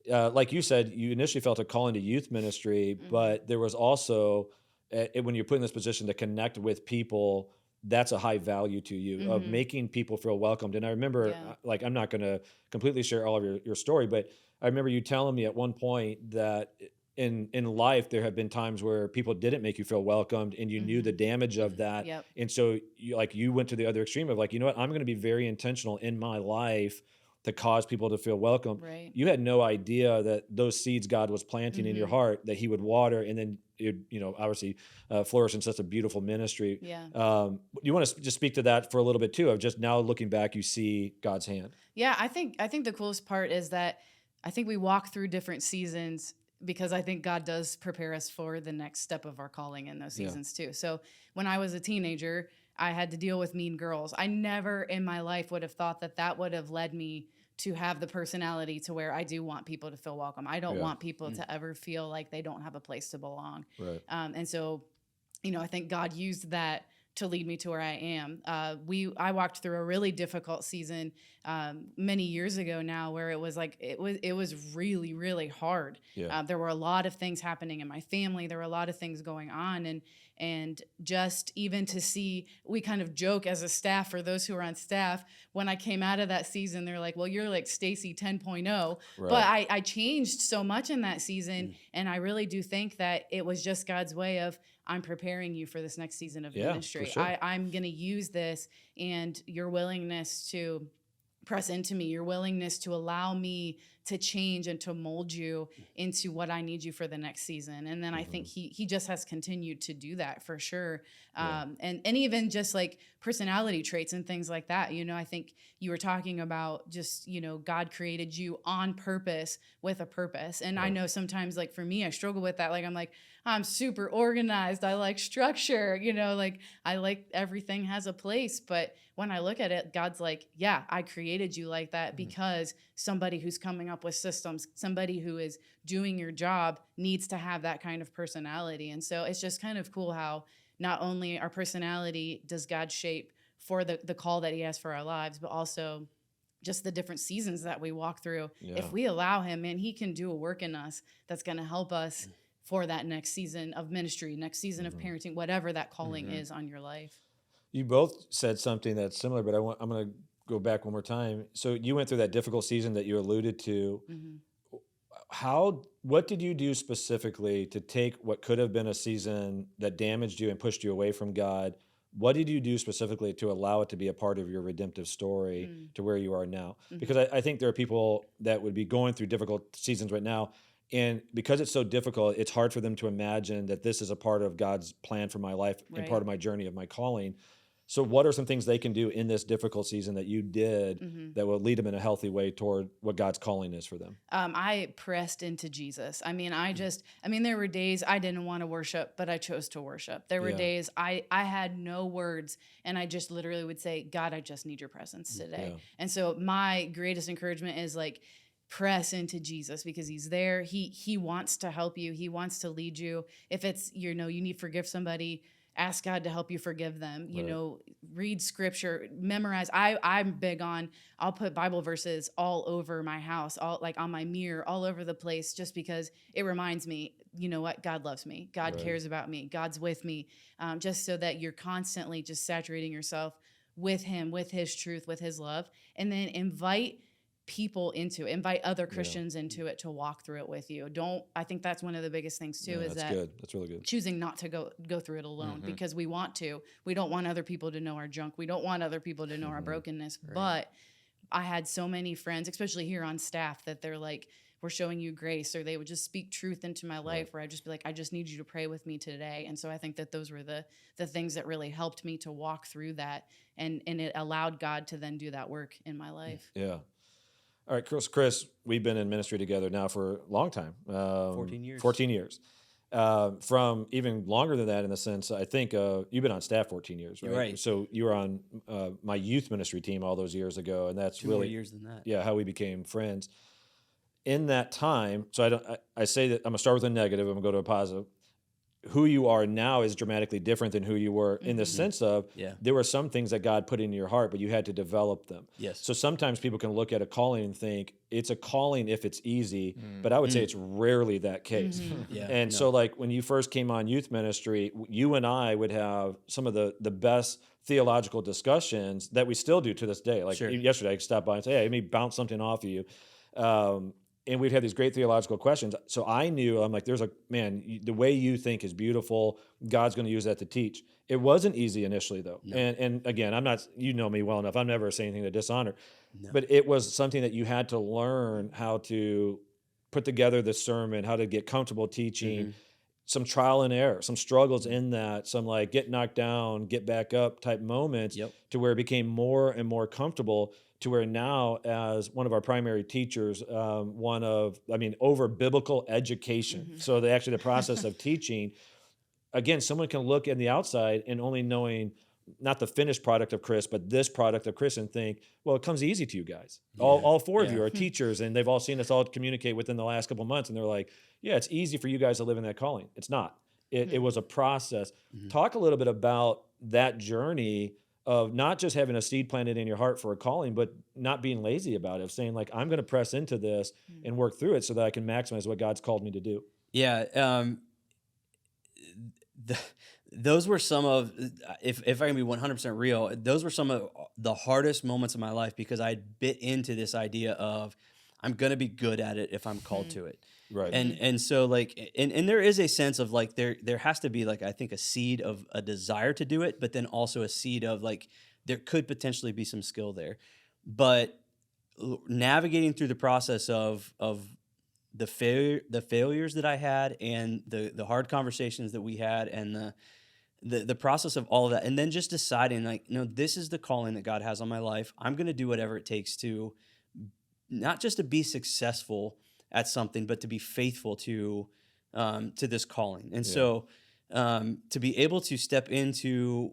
Speaker 1: like you said, you initially felt a calling to youth ministry, but there was also, when you're put in this position to connect with people, that's a high value to you, of making people feel welcomed. And I remember, like, I'm not going to completely share all of your story, but I remember you telling me at one point that in life, there have been times where people didn't make you feel welcomed, and you knew the damage of that. And so you went to the other extreme of like, you know what, I'm going to be very intentional in my life to cause people to feel welcome. You had no idea that those seeds God was planting in your heart, that he would water, and then it, obviously flourish in such a beautiful ministry. You want to just speak to that for a little bit too, of just now looking back, you see God's hand.
Speaker 2: I think the coolest part is that I think we walk through different seasons, because I think God does prepare us for the next step of our calling in those seasons too. So when I was a teenager, I had to deal with mean girls. I never in my life would have thought that would have led me to have the personality to where I do want people to feel welcome. I don't want people to ever feel like they don't have a place to belong. And so, I think God used that to lead me to where I am. I walked through a really difficult season many years ago now, where it was really, really hard. There were a lot of things happening in my family. There were a lot of things going on, and just even to see, we kind of joke as a staff, for those who are on staff, when I came out of that season, they're like, well, you're like Stacy 10.0. But I changed so much in that season, and I really do think that it was just God's way of, I'm preparing you for this next season of ministry.
Speaker 1: For sure.
Speaker 2: I'm going to use this, and your willingness to press into me, your willingness to allow me to change and to mold you into what I need you for the next season. And then I think he just has continued to do that for sure. And even just like personality traits and things like that. I think you were talking about just, God created you on purpose with a purpose. And I know sometimes, like for me, I struggle with that. Like, I'm super organized. I like structure, like I like everything has a place. But when I look at it, God's like, yeah, I created you like that because somebody who's coming up with systems, somebody who is doing your job needs to have that kind of personality. And so it's just kind of cool how not only our personality does God shape for the call that he has for our lives, but also just the different seasons that we walk through.
Speaker 1: Yeah.
Speaker 2: If we allow him, man, he can do a work in us that's going to help us for that next season of ministry, next season of parenting, whatever that calling is on your life.
Speaker 1: You both said something that's similar, but I'm going to go back one more time. So you went through that difficult season that you alluded to. What did you do specifically to take what could have been a season that damaged you and pushed you away from God? What did you do specifically to allow it to be a part of your redemptive story to where you are now? Because I think there are people that would be going through difficult seasons right now. And because it's so difficult, it's hard for them to imagine that this is a part of God's plan for my life and part of my journey of my calling. So what are some things they can do in this difficult season that you did that will lead them in a healthy way toward what God's calling is for them?
Speaker 2: I pressed into Jesus. I mean, there were days I didn't want to worship, but I chose to worship. There were days I had no words and I just literally would say, God, I just need your presence today. And so my greatest encouragement is like, press into Jesus because he's there. He wants to help you. He wants to lead you. If it's, you need to forgive somebody, ask God to help you forgive them. Read scripture, memorize. I'm big on, I'll put Bible verses all over my house, all like on my mirror, all over the place, just because it reminds me, you know what? God loves me. God cares about me. God's with me. Just so that you're constantly just saturating yourself with him, with his truth, with his love, and then invite other Christians into it to walk through it with you. I think that's one of the biggest things too, is that
Speaker 1: good. That's really good.
Speaker 2: choosing not to go through it alone because we don't want other people to know our junk. We don't want other people to know our brokenness. Right. But I had so many friends, especially here on staff, that they're like, we're showing you grace, or they would just speak truth into my life where I'd just be like, I just need you to pray with me today. And so I think that those were the things that really helped me to walk through that. And it allowed God to then do that work in my life.
Speaker 1: Yeah. All right, Chris, we've been in ministry together now for a long time.
Speaker 4: 14 years.
Speaker 1: 14 years. From even longer than that in the sense, I think you've been on staff 14 years, right?
Speaker 4: You're right.
Speaker 1: So you were on my youth ministry team all those years ago, and that's
Speaker 4: 2
Speaker 1: really
Speaker 4: more years than that.
Speaker 1: Yeah, how we became friends. In that time, so I say that I'm going to start with a negative, I'm going to go to a positive. Who you are now is dramatically different than who you were in the sense of there were some things that God put into your heart, but you had to develop them.
Speaker 4: Yes.
Speaker 1: So sometimes people can look at a calling and think it's a calling if it's easy, but I would say it's rarely that case. So like when you first came on youth ministry, you and I would have some of the best theological discussions that we still do to this day. Like yesterday I stopped by and say, hey, let me bounce something off of you. And we'd have these great theological questions. So I knew, I'm like, the way you think is beautiful. God's going to use that to teach. It wasn't easy initially, though. No. And again, I'm not, you know me well enough. I'm never saying anything to dishonor. No. But it was something that you had to learn how to put together the sermon, how to get comfortable teaching, some trial and error, some struggles in that, some like get knocked down, get back up type moments to where it became more and more comfortable to where now as one of our primary teachers, over biblical education. So the process of teaching, again, someone can look in the outside and only knowing not the finished product of Chris, but this product of Chris and think, well, it comes easy to you guys. All four of you are teachers and they've all seen us all communicate within the last couple of months. And they're like, yeah, it's easy for you guys to live in that calling. It's not. It was a process. Talk a little bit about that journey of not just having a seed planted in your heart for a calling, but not being lazy about it, of saying like, I'm going to press into this and work through it so that I can maximize what God's called me to do.
Speaker 4: Yeah. Those were some of, if I can be 100% real, those were some of the hardest moments of my life because I bit into this idea of I'm going to be good at it if I'm called to it.
Speaker 1: Right.
Speaker 4: And so like, and there is a sense of like, there has to be like, I think a seed of a desire to do it, but then also a seed of like, there could potentially be some skill there, but navigating through the process of the failures that I had and the hard conversations that we had and the process of all of that. And then just deciding like, no, this is the calling that God has on my life. I'm going to do whatever it takes to not just to be successful at something, but to be faithful to this calling. And so to be able to step into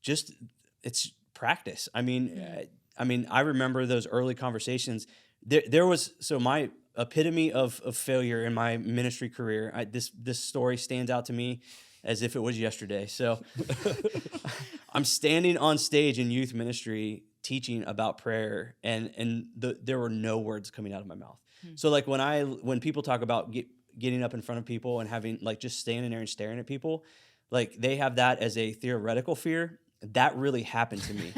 Speaker 4: it's practice. I mean, I remember those early conversations. There was, so my epitome of failure in my ministry career. This story stands out to me as if it was yesterday. So I'm standing on stage in youth ministry teaching about prayer, and there were no words coming out of my mouth. So like when people talk about getting up in front of people and having like just standing there and staring at people, like they have that as a theoretical fear. That really happened to me.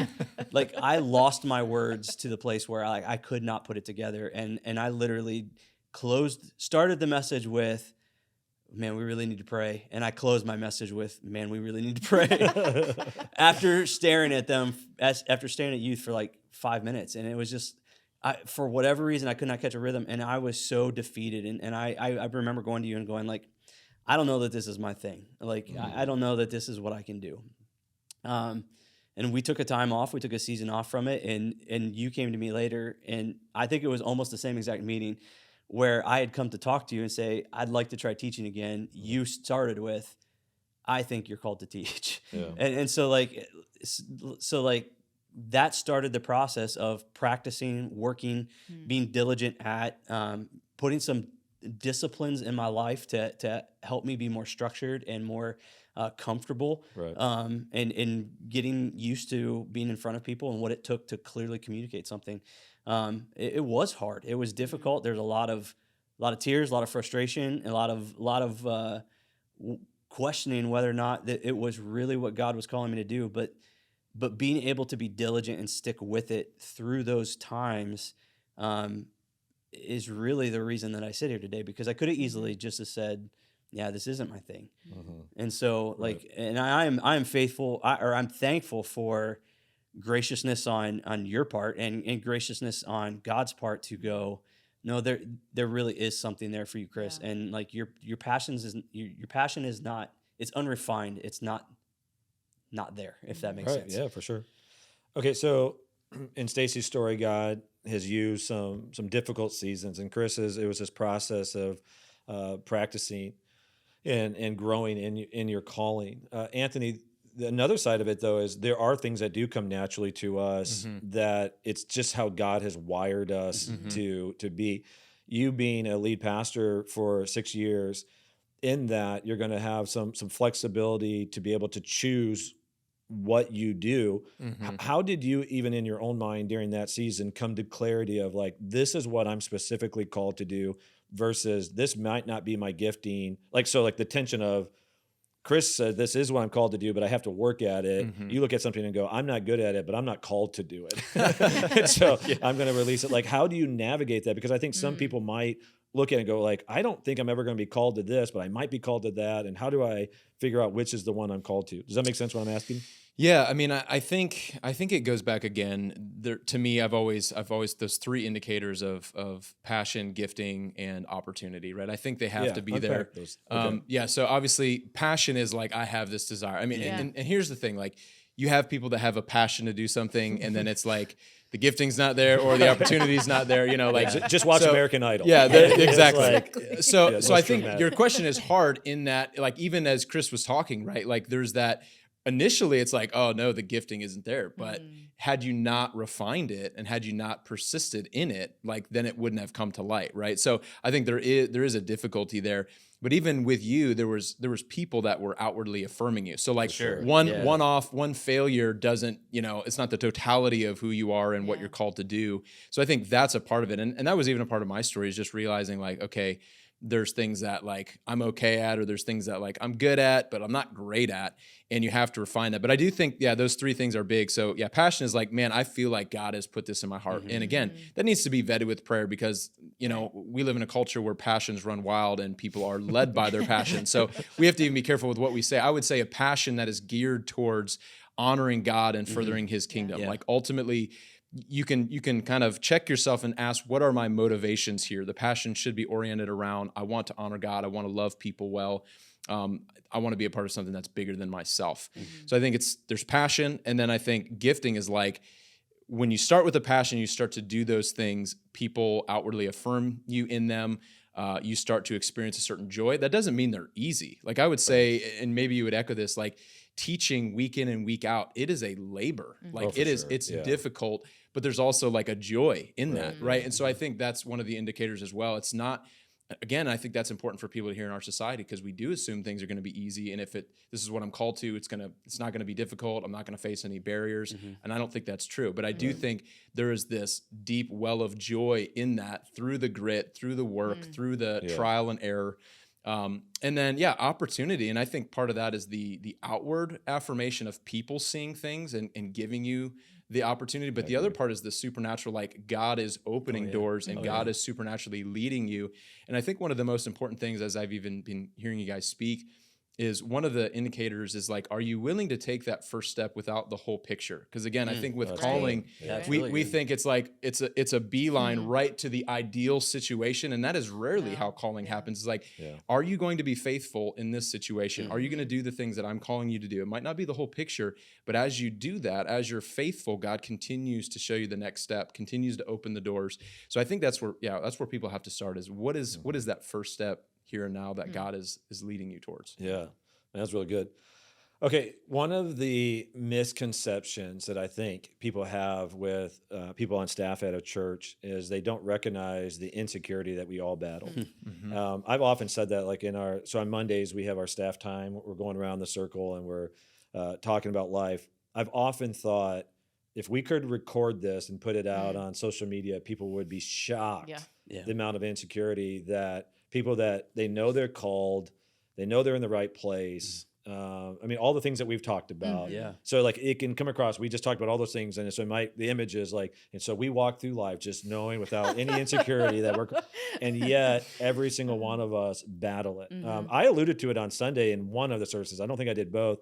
Speaker 4: Like I lost my words to the place where I could not put it together, and I literally started the message with, man, we really need to pray. And I closed my message with, man, we really need to pray. After staring at youth for like 5 minutes. And it was just, for whatever reason, I could not catch a rhythm. And I was so defeated. And I remember going to you and going like, I don't know that this is my thing. Like, I don't know that this is what I can do. And we took a time off. We took a season off from it. And you came to me later. And I think it was almost the same exact meeting where I had come to talk to you and say, I'd like to try teaching again. You started with, I think you're called to teach. Yeah. And so like that started the process of practicing, working, being diligent at putting some disciplines in my life to help me be more structured and more comfortable, right. And getting used to being in front of people and what it took to clearly communicate something. It was hard. It was difficult. There's a lot of tears, a lot of frustration, and a lot of questioning whether or not that it was really what God was calling me to do. But being able to be diligent and stick with it through those times is really the reason that I sit here today, because I could have easily just have said, yeah, this isn't my thing. And so like, right. And I'm thankful for graciousness on your part and graciousness on God's part to go, no, there really is something there for you, Chris. Yeah. And like your passion is not, it's unrefined. It's not there, if that makes sense.
Speaker 1: Yeah, for sure. Okay. So in Stacy's story, God has used some difficult seasons, and Chris's, it was this process of practicing and growing in your calling. Anthony, another side of it, though, is there are things that do come naturally to us that it's just how God has wired us to be. You being a lead pastor for 6 years, in that you're going to have some flexibility to be able to choose what you do. How did you, even in your own mind during that season, come to clarity of like, this is what I'm specifically called to do versus this might not be my gifting? Like, so like the tension of, Chris said, this is what I'm called to do, but I have to work at it. You look at something and go, I'm not good at it, but I'm not called to do it. So I'm going to release it. Like, how do you navigate that? Because I think some people might look at it and go like, I don't think I'm ever going to be called to this, but I might be called to that. And how do I figure out which is the one I'm called to? Does that make sense what I'm asking?
Speaker 3: Yeah, I mean, I think it goes back again. There, to me, I've always those three indicators of passion, gifting, and opportunity, right? I think they have to be there. Okay. So obviously, passion is like, I have this desire. I mean, and here's the thing: like, you have people that have a passion to do something, and then it's like the gifting's not there or the opportunity's not there. You know, like
Speaker 1: just watch American Idol.
Speaker 3: Yeah, exactly. Like, so I think your question is hard in that, like, even as Chris was talking, right? Like, there's that. Initially, it's like, oh no, the gifting isn't there. But had you not refined it and had you not persisted in it, like then it wouldn't have come to light, right? So I think there is a difficulty there. But even with you, there was people that were outwardly affirming you. So like one failure doesn't, it's not the totality of who you are and what you're called to do. So I think that's a part of it. And that was even a part of my story, is just realizing like, okay, there's things that like I'm okay at, or there's things that like I'm good at, but I'm not great at, and you have to refine that. But I do think, those three things are big. So passion is like, man, I feel like God has put this in my heart. And again, that needs to be vetted with prayer, because, we live in a culture where passions run wild and people are led by their passion. So we have to even be careful with what we say. I would say a passion that is geared towards honoring God and furthering his kingdom. Like ultimately, you can kind of check yourself and ask, what are my motivations here? The passion should be oriented around, I want to honor God. I want to love people well. I want to be a part of something that's bigger than myself. So I think there's passion. And then I think gifting is like, when you start with a passion, you start to do those things, people outwardly affirm you in them. You start to experience a certain joy. That doesn't mean they're easy. Like I would say, and maybe you would echo this, like, teaching week in and week out, it is a labor. Like
Speaker 1: Oh, for
Speaker 3: it's
Speaker 1: sure. Yeah.
Speaker 3: difficult, but there's also like a joy in that, right?
Speaker 1: Yeah.
Speaker 3: And so I think that's one of the indicators as well. It's not, again, I think that's important for people to hear in our society, because we do assume things are going to be easy, and if this is what I'm called to, it's not going to be difficult. I'm not going to face any barriers, and I don't think that's true. But I do think there is this deep well of joy in that, through the grit, through the work, through the trial and error. And then, opportunity. And I think part of that is the outward affirmation of people seeing things and giving you the opportunity. But the other part is the supernatural, like God is opening doors and God is supernaturally leading you. And I think one of the most important things, as I've even been hearing you guys speak, is one of the indicators is like, are you willing to take that first step without the whole picture? Because again, I think with calling, we think it's like it's a beeline right to the ideal situation, and that is rarely how calling happens. It's like, are you going to be faithful in this situation? Are you going to do the things that I'm calling you to do? It might not be the whole picture, but as you do that, as you're faithful, God continues to show you the next step, continues to open the doors. So I think that's where people have to start, is what is that first step here and now that God is leading you towards.
Speaker 1: Yeah, that's really good. Okay, one of the misconceptions that I think people have with people on staff at a church is they don't recognize the insecurity that we all battle. I've often said that, like so on Mondays we have our staff time. We're going around the circle and we're talking about life. I've often thought, if we could record this and put it out on social media, people would be shocked the amount of insecurity that people that they know they're called, they know they're in the right place. I mean, all the things that we've talked about. So like it can come across, we just talked about all those things. And so the image is like, and so we walk through life just knowing without any insecurity that and yet every single one of us battle it. I alluded to it on Sunday in one of the services. I don't think I did both,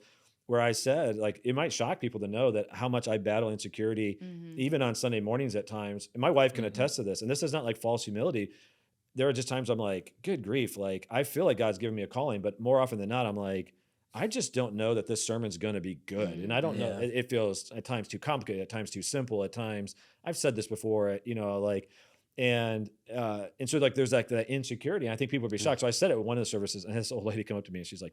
Speaker 1: where I said, like, it might shock people to know that how much I battle insecurity, even on Sunday mornings at times. And my wife can attest to this. And this is not like false humility. There are just times I'm like, good grief. Like, I feel like God's given me a calling, but more often than not, I'm like, I just don't know that this sermon's going to be good. And I don't know, it feels at times too complicated, at times too simple, at times, I've said this before, and so like, there's like that insecurity. And I think people would be shocked. So I said it at one of the services, and this old lady came up to me and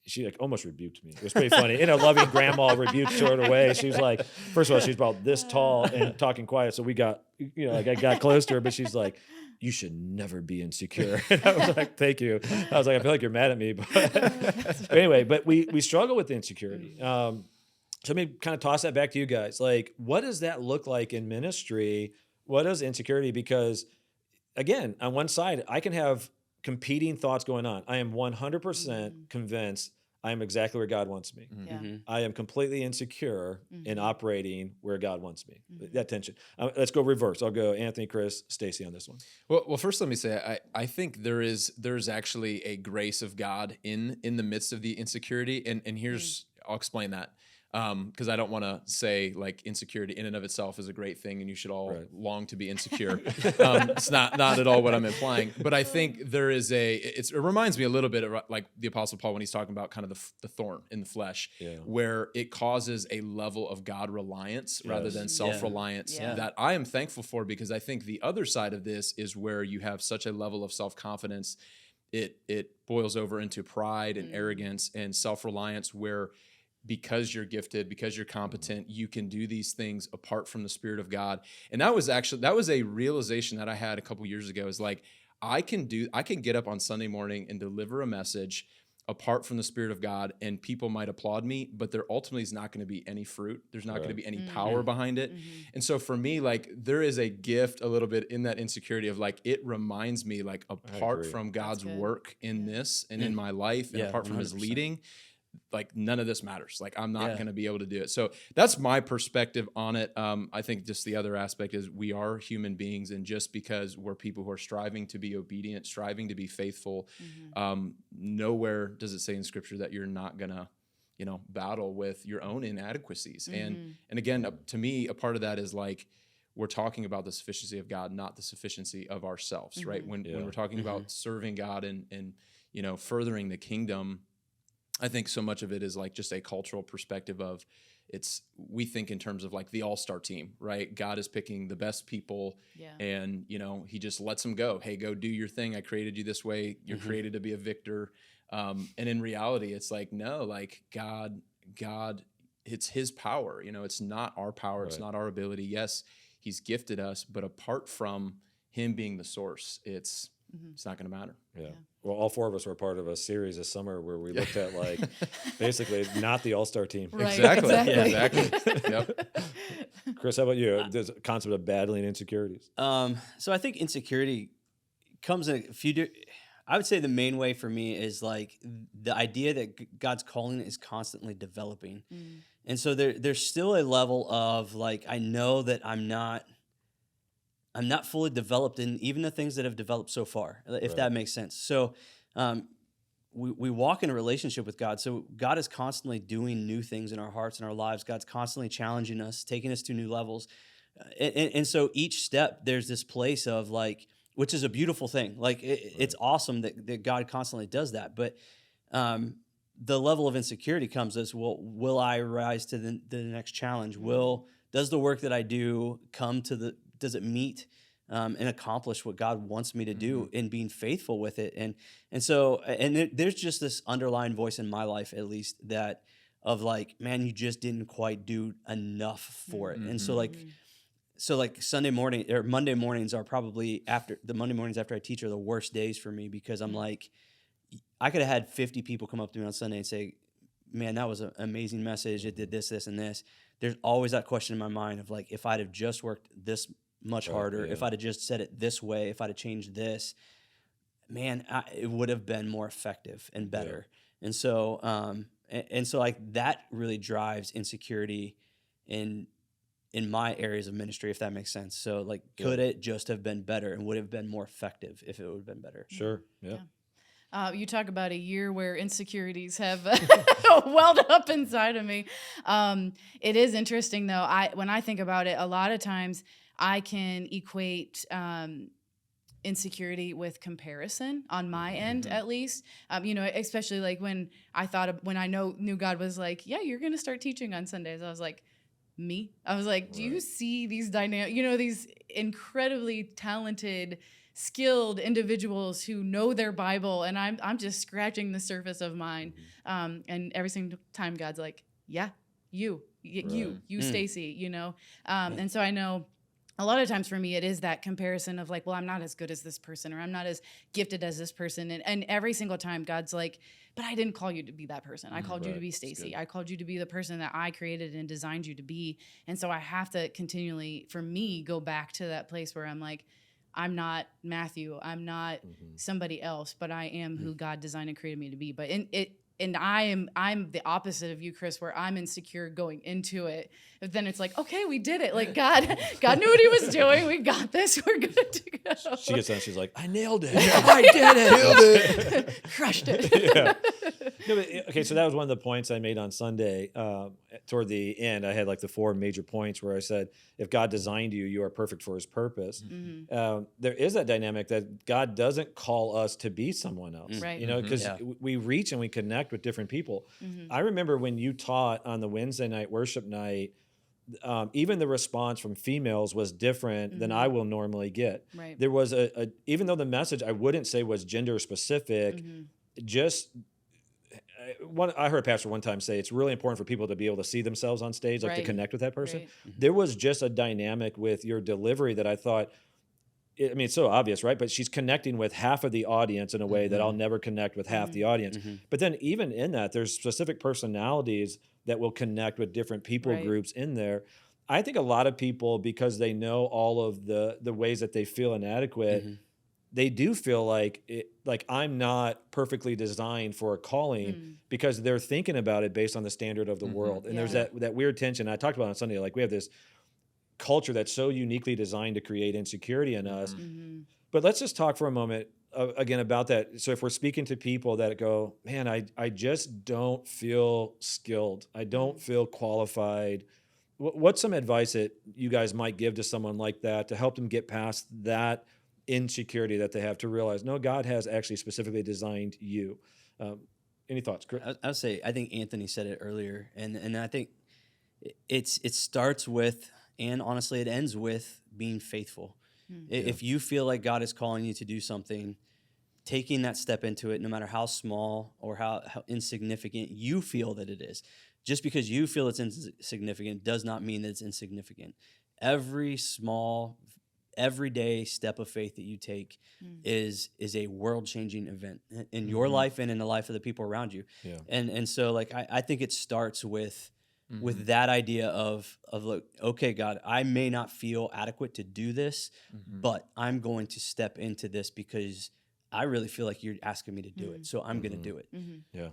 Speaker 1: she almost rebuked me. It was pretty funny. In a loving grandma rebuked sort of way. She was like, first of all, she's about this tall and talking quiet. So we got, I got close to her, but she's like, you should never be insecure. And I was like, thank you. I was like, I feel like you're mad at me. But anyway, but we struggle with insecurity. So let me kind of toss that back to you guys. Like, what does that look like in ministry? What is insecurity? Because again, on one side, I can have competing thoughts going on. I am 100% convinced I am exactly where God wants me. I am completely insecure in operating where God wants me. That tension. Let's go reverse. I'll go Anthony, Chris, Stacy on this one.
Speaker 3: Well, first let me say, I think there's actually a grace of God in the midst of the insecurity, and here's I'll explain that. Because I don't want to say like insecurity in and of itself is a great thing and you should all long to be insecure. It's not at all what I'm implying. But I think there is it reminds me a little bit of like the Apostle Paul when he's talking about kind of the thorn in the flesh, where it causes a level of God reliance rather than self-reliance that I am thankful for, because I think the other side of this is where you have such a level of self-confidence. It boils over into pride and arrogance and self-reliance, where because you're gifted, because you're competent, you can do these things apart from the Spirit of God. And that was a realization that I had a couple years ago, is like, I can get up on Sunday morning and deliver a message apart from the Spirit of God, and people might applaud me, but there ultimately is not going to be any fruit. There's not going to be any power behind it. And so for me, like, there is a gift a little bit in that insecurity of like, it reminds me, like, apart from God's work in this and in my life, and apart from 100%. His leading, like, none of this matters. Like, I'm not going to be able to do it. So that's my perspective on it. I think just the other aspect is we are human beings, and just because we're people who are striving to be obedient, striving to be faithful, nowhere does it say in Scripture that you're not going to, battle with your own inadequacies. And again, to me, a part of that is like, we're talking about the sufficiency of God, not the sufficiency of ourselves, right? When we're talking about serving God and furthering the kingdom, I think so much of it is like just a cultural perspective of we think in terms of like the all-star team, right? God is picking the best people and, he just lets them go. Hey, go do your thing. I created you this way. You're created to be a victor. And in reality, it's like, no, like God God, it's his power. It's not our power. It's
Speaker 1: Right.
Speaker 3: not our ability. Yes, he's gifted us, but apart from him being the source, it's not going to matter.
Speaker 1: Yeah. Well, all four of us were part of a series this summer where we looked at like basically not the all-star team.
Speaker 2: Right.
Speaker 3: Exactly.
Speaker 2: Exactly.
Speaker 3: Yep.
Speaker 1: Chris, how about you? There's a concept of battling insecurities.
Speaker 4: So I think insecurity comes in a few. I would say the main way for me is like the idea that God's calling is constantly developing, and so there's still a level of like I know that I'm not fully developed in even the things that have developed so far, if that makes sense. So we walk in a relationship with God. So God is constantly doing new things in our hearts and our lives. God's constantly challenging us, taking us to new levels. And so each step, there's this place of like, which is a beautiful thing. Like it's awesome that God constantly does that. But the level of insecurity comes as, well, will I rise to the next challenge? Does the work that I do does it meet and accomplish what God wants me to do in being faithful with it? And so there's just this underlying voice in my life, at least, that of like, man, you just didn't quite do enough for it. And so like Sunday morning or Monday mornings are probably Monday mornings after I teach are the worst days for me, because I'm like, I could have had 50 people come up to me on Sunday and say, man, that was an amazing message. It did this, this, and this. There's always that question in my mind of like, if I'd have just worked this much harder, if I'd have just said it this way, if I'd have changed this, man, it would have been more effective and better. Yeah. And so like that really drives insecurity in my areas of ministry, if that makes sense. So like, could it just have been better, and would have been more effective if it would have been better?
Speaker 1: Sure. Yeah.
Speaker 2: You talk about a year where insecurities have welled up inside of me. It is interesting, though. When I think about it, a lot of times I can equate insecurity with comparison on my end, at least. Especially like when I knew God was like, yeah, you're going to start teaching on Sundays. I was like, me? I was like, do you see these these incredibly talented, skilled individuals who know their Bible, and I'm just scratching the surface of mine. And every single time God's like, yeah, you Stacy, and so I know a lot of times for me, it is that comparison of like, well, I'm not as good as this person, or I'm not as gifted as this person. And every single time God's like, but I didn't call you to be that person. I called you to be Stacy. I called you to be the person that I created and designed you to be. And so I have to continually, for me, go back to that place where I'm like, I'm not Matthew. I'm not somebody else, but I am who God designed and created me to be. But I'm the opposite of you, Chris, where I'm insecure going into it. But then it's like, okay, we did it. Like God knew what he was doing. We got this. We're good to go.
Speaker 1: She gets done. She's like, I nailed it.
Speaker 2: I did it. Killed it. Crushed it.
Speaker 1: Yeah. No, but, okay, so that was one of the points I made on Sunday. Toward the end, I had like the 4 major points where I said, if God designed you, you are perfect for his purpose. There is that dynamic that God doesn't call us to be someone else,
Speaker 2: right?
Speaker 1: Because we reach and we connect with different people. I remember when you taught on the Wednesday night worship night, even the response from females was different than I will normally get.
Speaker 2: Right.
Speaker 1: There was even though the message I wouldn't say was gender specific, I heard a pastor one time say it's really important for people to be able to see themselves on stage, like to connect with that person. Right. There was just a dynamic with your delivery that I thought, it's so obvious, right? But she's connecting with half of the audience in a way that I'll never connect with half the audience. But then even in that, there's specific personalities that will connect with different people groups in there. I think a lot of people, because they know all of the ways that they feel inadequate, they do feel like I'm not perfectly designed for a calling because they're thinking about it based on the standard of the world. And there's that weird tension. I talked about on Sunday, like we have this culture that's so uniquely designed to create insecurity in us. But let's just talk for a moment again about that. So if we're speaking to people that go, man, I just don't feel skilled. I don't feel qualified. What's some advice that you guys might give to someone like that to help them get past that insecurity that they have, to realize, no, God has actually specifically designed you? Any thoughts, Chris?
Speaker 4: I would say, I think Anthony said it earlier, and I think it starts with, and honestly, it ends with being faithful. If you feel like God is calling you to do something, taking that step into it, no matter how small or how insignificant you feel that it is, just because you feel it's insignificant does not mean that it's insignificant. Every small, everyday step of faith that you take is a world-changing event in your life and in the life of the people around you.
Speaker 1: Yeah.
Speaker 4: And so like I think it starts with that idea of look, okay, God, I may not feel adequate to do this, but I'm going to step into this because I really feel like you're asking me to do it. So I'm going to do it.
Speaker 1: Yeah.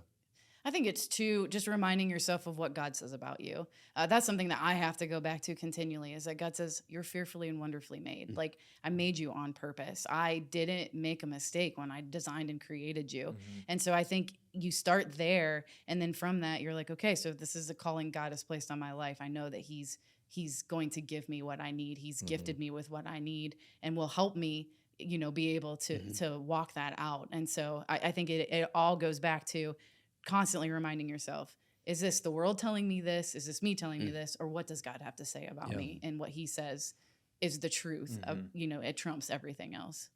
Speaker 2: I think it's too just reminding yourself of what God says about you. That's something that I have to go back to continually, is that God says you're fearfully and wonderfully made. Like, I made you on purpose. I didn't make a mistake when I designed and created you. And so I think you start there, and then from that you're like, okay, so if this is a calling God has placed on my life, I know that he's going to give me what I need. He's gifted me with what I need and will help me, be able to walk that out. And so I think it all goes back to constantly reminding yourself, is this the world telling me this? Is this me telling me this? Or what does God have to say about me? And what he says is the truth of, it trumps everything else.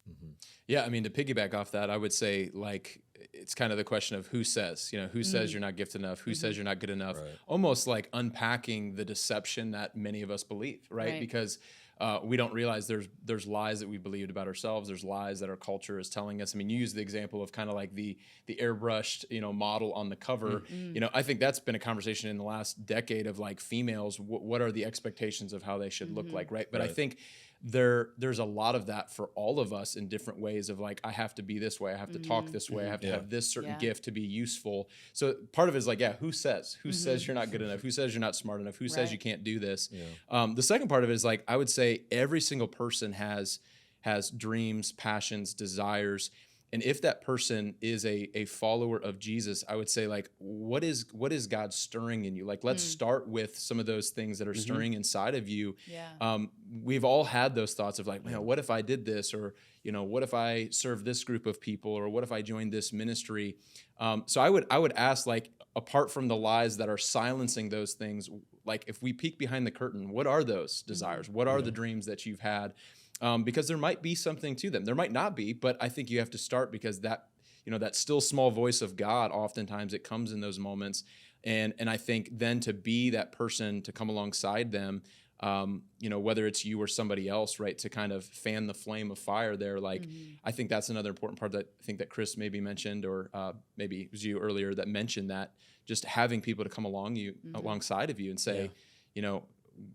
Speaker 3: Yeah, I mean, to piggyback off that, I would say, like, it's kind of the question of who says, who says you're not gifted enough, who says you're not good enough, almost like unpacking the deception that many of us believe, right? Because we don't realize there's lies that we believed about ourselves. There's lies that our culture is telling us. I mean, you use the example of kind of like the airbrushed, model on the cover. I think that's been a conversation in the last decade of like females. What are the expectations of how they should look like, right? But I think there's a lot of that for all of us in different ways of like, I have to be this way, I have to talk this way, I have to have this certain gift to be useful. So part of it is like, who says you're not good enough? Who says you're not smart enough? Who says you can't do this? The second part of it is like, I would say every single person has dreams, passions, desires. And if that person is a follower of Jesus, I would say, like, what is God stirring in you? Like, let's start with some of those things that are stirring inside of you.
Speaker 2: Yeah.
Speaker 3: We've all had those thoughts of like, man, what if I did this? Or, what if I served this group of people? Or what if I joined this ministry? So I would ask, like, apart from the lies that are silencing those things, like, if we peek behind the curtain, what are those desires? What are the dreams that you've had? Because there might be something to them. There might not be, but I think you have to start because that, that still small voice of God, oftentimes it comes in those moments. And I think then to be that person to come alongside them, whether it's you or somebody else, right, to kind of fan the flame of fire there. Like, I think that's another important part that I think that Chris maybe mentioned, or maybe it was you earlier that mentioned that, just having people to come alongside of you and say,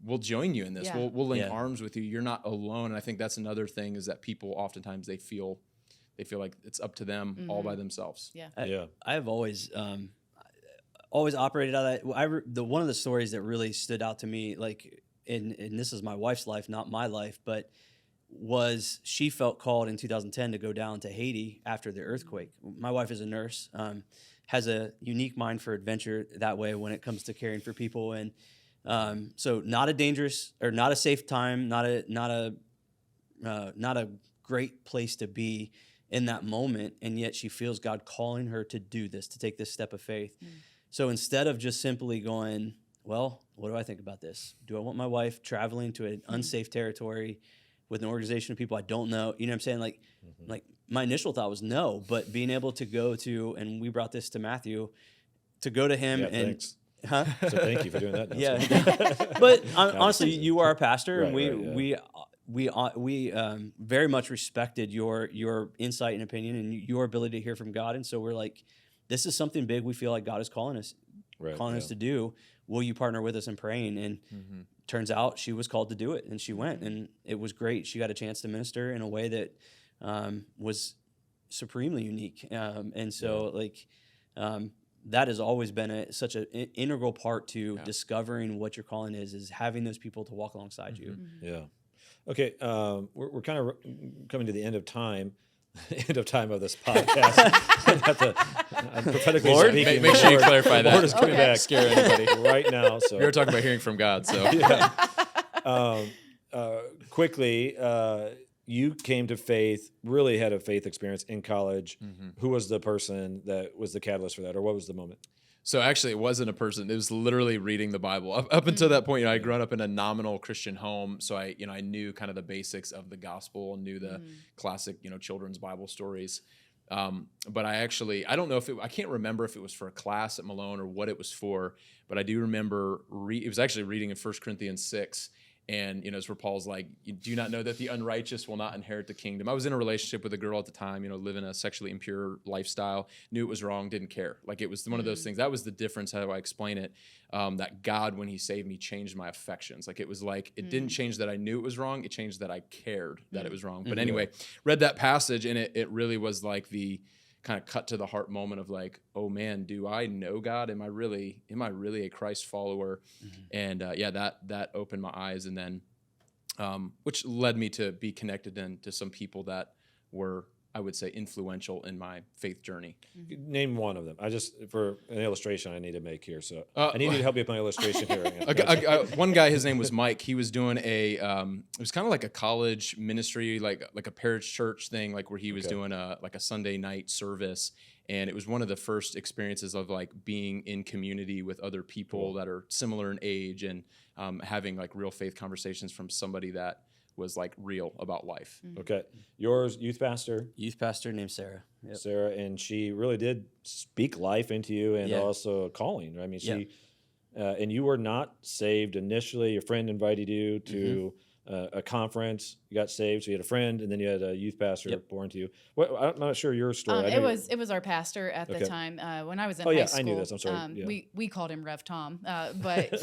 Speaker 3: we'll join you in this.
Speaker 2: Yeah.
Speaker 3: We'll link arms with you. You're not alone. And I think that's another thing, is that people oftentimes they feel like it's up to them all by themselves.
Speaker 2: Yeah.
Speaker 4: I have always operated out of that. One of the stories that really stood out to me, like, and this is my wife's life, not my life, but was she felt called in 2010 to go down to Haiti after the earthquake. My wife is a nurse, has a unique mind for adventure that way when it comes to caring for people. And so not a dangerous or not a safe time, not a great place to be in that moment. And yet she feels God calling her to do this, to take this step of faith. So instead of just simply going, well, what do I think about this? Do I want my wife traveling to an unsafe territory with an organization of people I don't know? You know what I'm saying? Like my initial thought was no, but being able to go to, and we brought this to Matthew, to go to him and
Speaker 1: thanks.
Speaker 4: Huh?
Speaker 1: So thank you for doing that. No,
Speaker 4: Yeah, but honestly, you are a pastor, and
Speaker 1: Right,
Speaker 4: we very much respected your insight and opinion and your ability to hear from God, and so we're like, this is something big. We feel like God is calling us to do. Will you partner with us in praying? And turns out she was called to do it, and she went, and it was great. She got a chance to minister in a way that was supremely unique, and so that has always been such an integral part to discovering what your calling is having those people to walk alongside you.
Speaker 1: Yeah. Okay. We're kind of coming to the end of time. End of time of this podcast. I'm prophetically
Speaker 3: Lord,
Speaker 1: speaking.
Speaker 3: make sure you clarify that.
Speaker 1: Lord is coming back.
Speaker 3: Scare anybody
Speaker 1: right now. So
Speaker 3: we were talking about hearing from God. So
Speaker 1: quickly, you came to faith. Really had a faith experience in college. Who was the person that was the catalyst for that, or what was the moment?
Speaker 3: So actually, it wasn't a person. It was literally reading the Bible. Up until that point, I grew up in a nominal Christian home, so I knew kind of the basics of the gospel, knew the classic, children's Bible stories. But I don't know I can't remember if it was for a class at Malone or what it was for, but I do remember it was actually reading in 1 Corinthians 6. And, it's where Paul's like, do you not know that the unrighteous will not inherit the kingdom? I was in a relationship with a girl at the time, living a sexually impure lifestyle, knew it was wrong, didn't care. Like, it was one of those things. That was the difference, how I explain it, that God, when he saved me, changed my affections. Like, it was like, it didn't change that I knew it was wrong. It changed that I cared that it was wrong. But anyway, read that passage, and it really was like the kind of cut to the heart moment of like, oh man, do I know God? Am I really a Christ follower? And that opened my eyes, and then which led me to be connected then to some people that were, I would say, influential in my faith journey.
Speaker 1: Name one of them. For an illustration I need to make here. So I need you to help me with my illustration here.
Speaker 3: One guy, his name was Mike. He was doing it was kind of like a college ministry, like a parish church thing, like where he was doing a Sunday night service. And it was one of the first experiences of like being in community with other people that are similar in age, and having like real faith conversations from somebody that was like real about life.
Speaker 1: Okay. Yours, youth pastor
Speaker 4: named Sarah. Yep.
Speaker 1: Sarah, and she really did speak life into you, and also a calling. I mean, and you were not saved initially. Your friend invited you to a conference. You got saved, so you had a friend, and then you had a youth pastor born to you. I'm not sure your story.
Speaker 2: It was our pastor at the time when I was in high school.
Speaker 1: I knew this. I'm sorry.
Speaker 2: We called him Rev Tom, but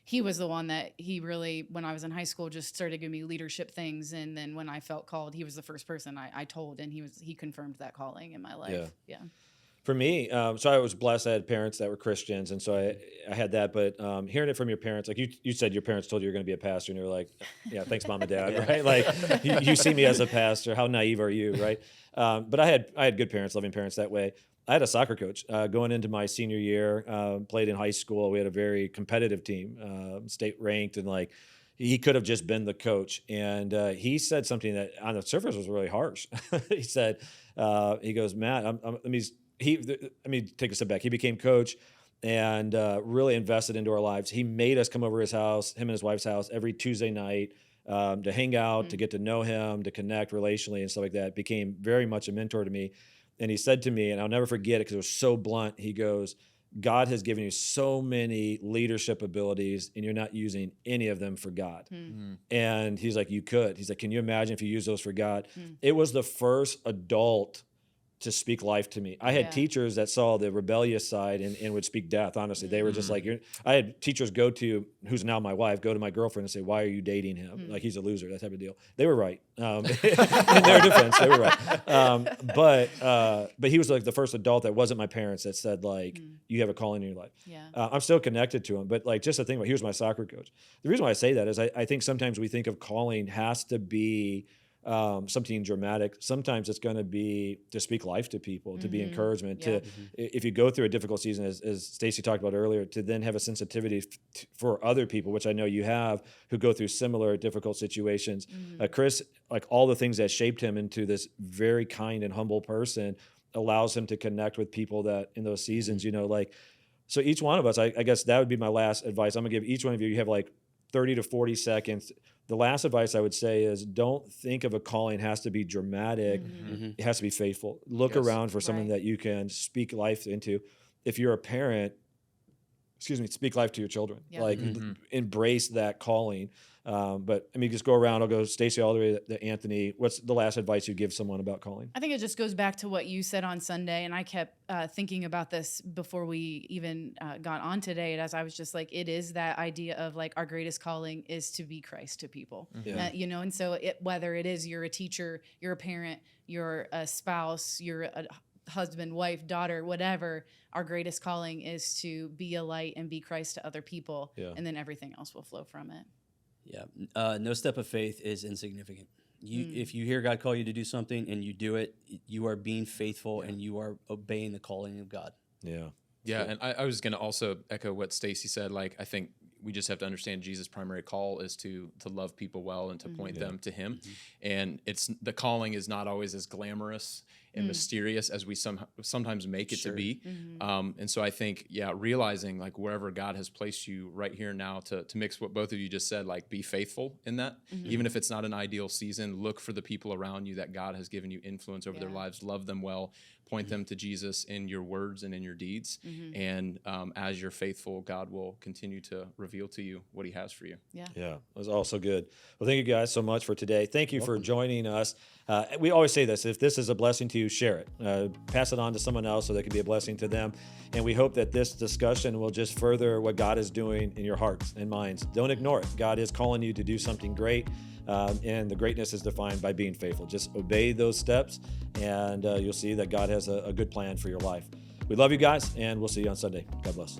Speaker 2: he was the one that he really, when I was in high school, just started giving me leadership things, and then when I felt called, he was the first person I told, and he confirmed that calling in my life. Yeah.
Speaker 1: For me, so I was blessed. I had parents that were Christians, and so I had that. But hearing it from your parents, like you said, your parents told you were going to be a pastor, and you were like, "Yeah, thanks, mom and dad." Right? Like you see me as a pastor. How naive are you? Right? But I had good parents, loving parents that way. I had a soccer coach going into my senior year. Played in high school. We had a very competitive team, state ranked, and like he could have just been the coach. And he said something that on the surface was really harsh. He said, "He goes, Matt, let me take a step back. He became coach and really invested into our lives. He made us come over his house, him and his wife's house, every Tuesday night to hang out, to get to know him, to connect relationally and stuff like that. Became very much a mentor to me. And he said to me, and I'll never forget it because it was so blunt, he goes, God has given you so many leadership abilities and you're not using any of them for God. And he's like, you could. He's like, can you imagine if you use those for God? It was the first adult to speak life to me. I had teachers that saw the rebellious side and would speak death. Honestly, they were just like, I had teachers who's now my wife, go to my girlfriend and say, why are you dating him? Like he's a loser, that type of deal. They were right. In their defense, they were right. But he was like the first adult that wasn't my parents that said like, you have a calling in your life. I'm still connected to him, but like just the thing about, he was my soccer coach. The reason why I say that is I think sometimes we think of calling has to be something dramatic. Sometimes it's going to be to speak life to people, to be encouragement, if you go through a difficult season, as Stacy talked about earlier, to then have a sensitivity for other people, which I know you have, who go through similar difficult situations. Chris, like all the things that shaped him into this very kind and humble person, allows him to connect with people that in those seasons, so each one of us, I guess that would be my last advice. I'm gonna give each one of you have like 30 to 40 seconds. The last advice I would say is don't think of a calling has to be dramatic. It has to be faithful. Look around for someone that you can speak life into. If you're a parent, speak life to your children. Like embrace that calling. But I mean, just go around. I'll go Stacy all the way to Anthony. What's the last advice you give someone about calling?
Speaker 2: I think it just goes back to what you said on Sunday, and I kept thinking about this before we even got on today. As I was just like, it is that idea of like our greatest calling is to be Christ to people, and so whether it is you're a teacher, you're a parent, you're a spouse, you're a husband, wife, daughter, whatever, our greatest calling is to be a light and be Christ to other people, and then everything else will flow from it.
Speaker 4: Yeah, no step of faith is insignificant. If you hear God call you to do something and you do it, you are being faithful and you are obeying the calling of God.
Speaker 3: Yeah, and I was going to also echo what Stacy said. Like, I think we just have to understand Jesus' primary call is to love people well and to point them to Him. And it's the calling is not always as glamorous and mysterious as we sometimes make it to be. And so I think, realizing like wherever God has placed you right here now to mix what both of you just said, like be faithful in that, even if it's not an ideal season, look for the people around you that God has given you influence over their lives, love them well, point them to Jesus in your words and in your deeds. And as you're faithful, God will continue to reveal to you what He has for you.
Speaker 1: Yeah, it was also good. Well, thank you guys so much for today. Thank you for joining us. We always say this: if this is a blessing to you, share it. Pass it on to someone else so that it can be a blessing to them. And we hope that this discussion will just further what God is doing in your hearts and minds. Don't ignore it. God is calling you to do something great. And the greatness is defined by being faithful. Just obey those steps, and you'll see that God has a good plan for your life. We love you guys, and we'll see you on Sunday. God bless.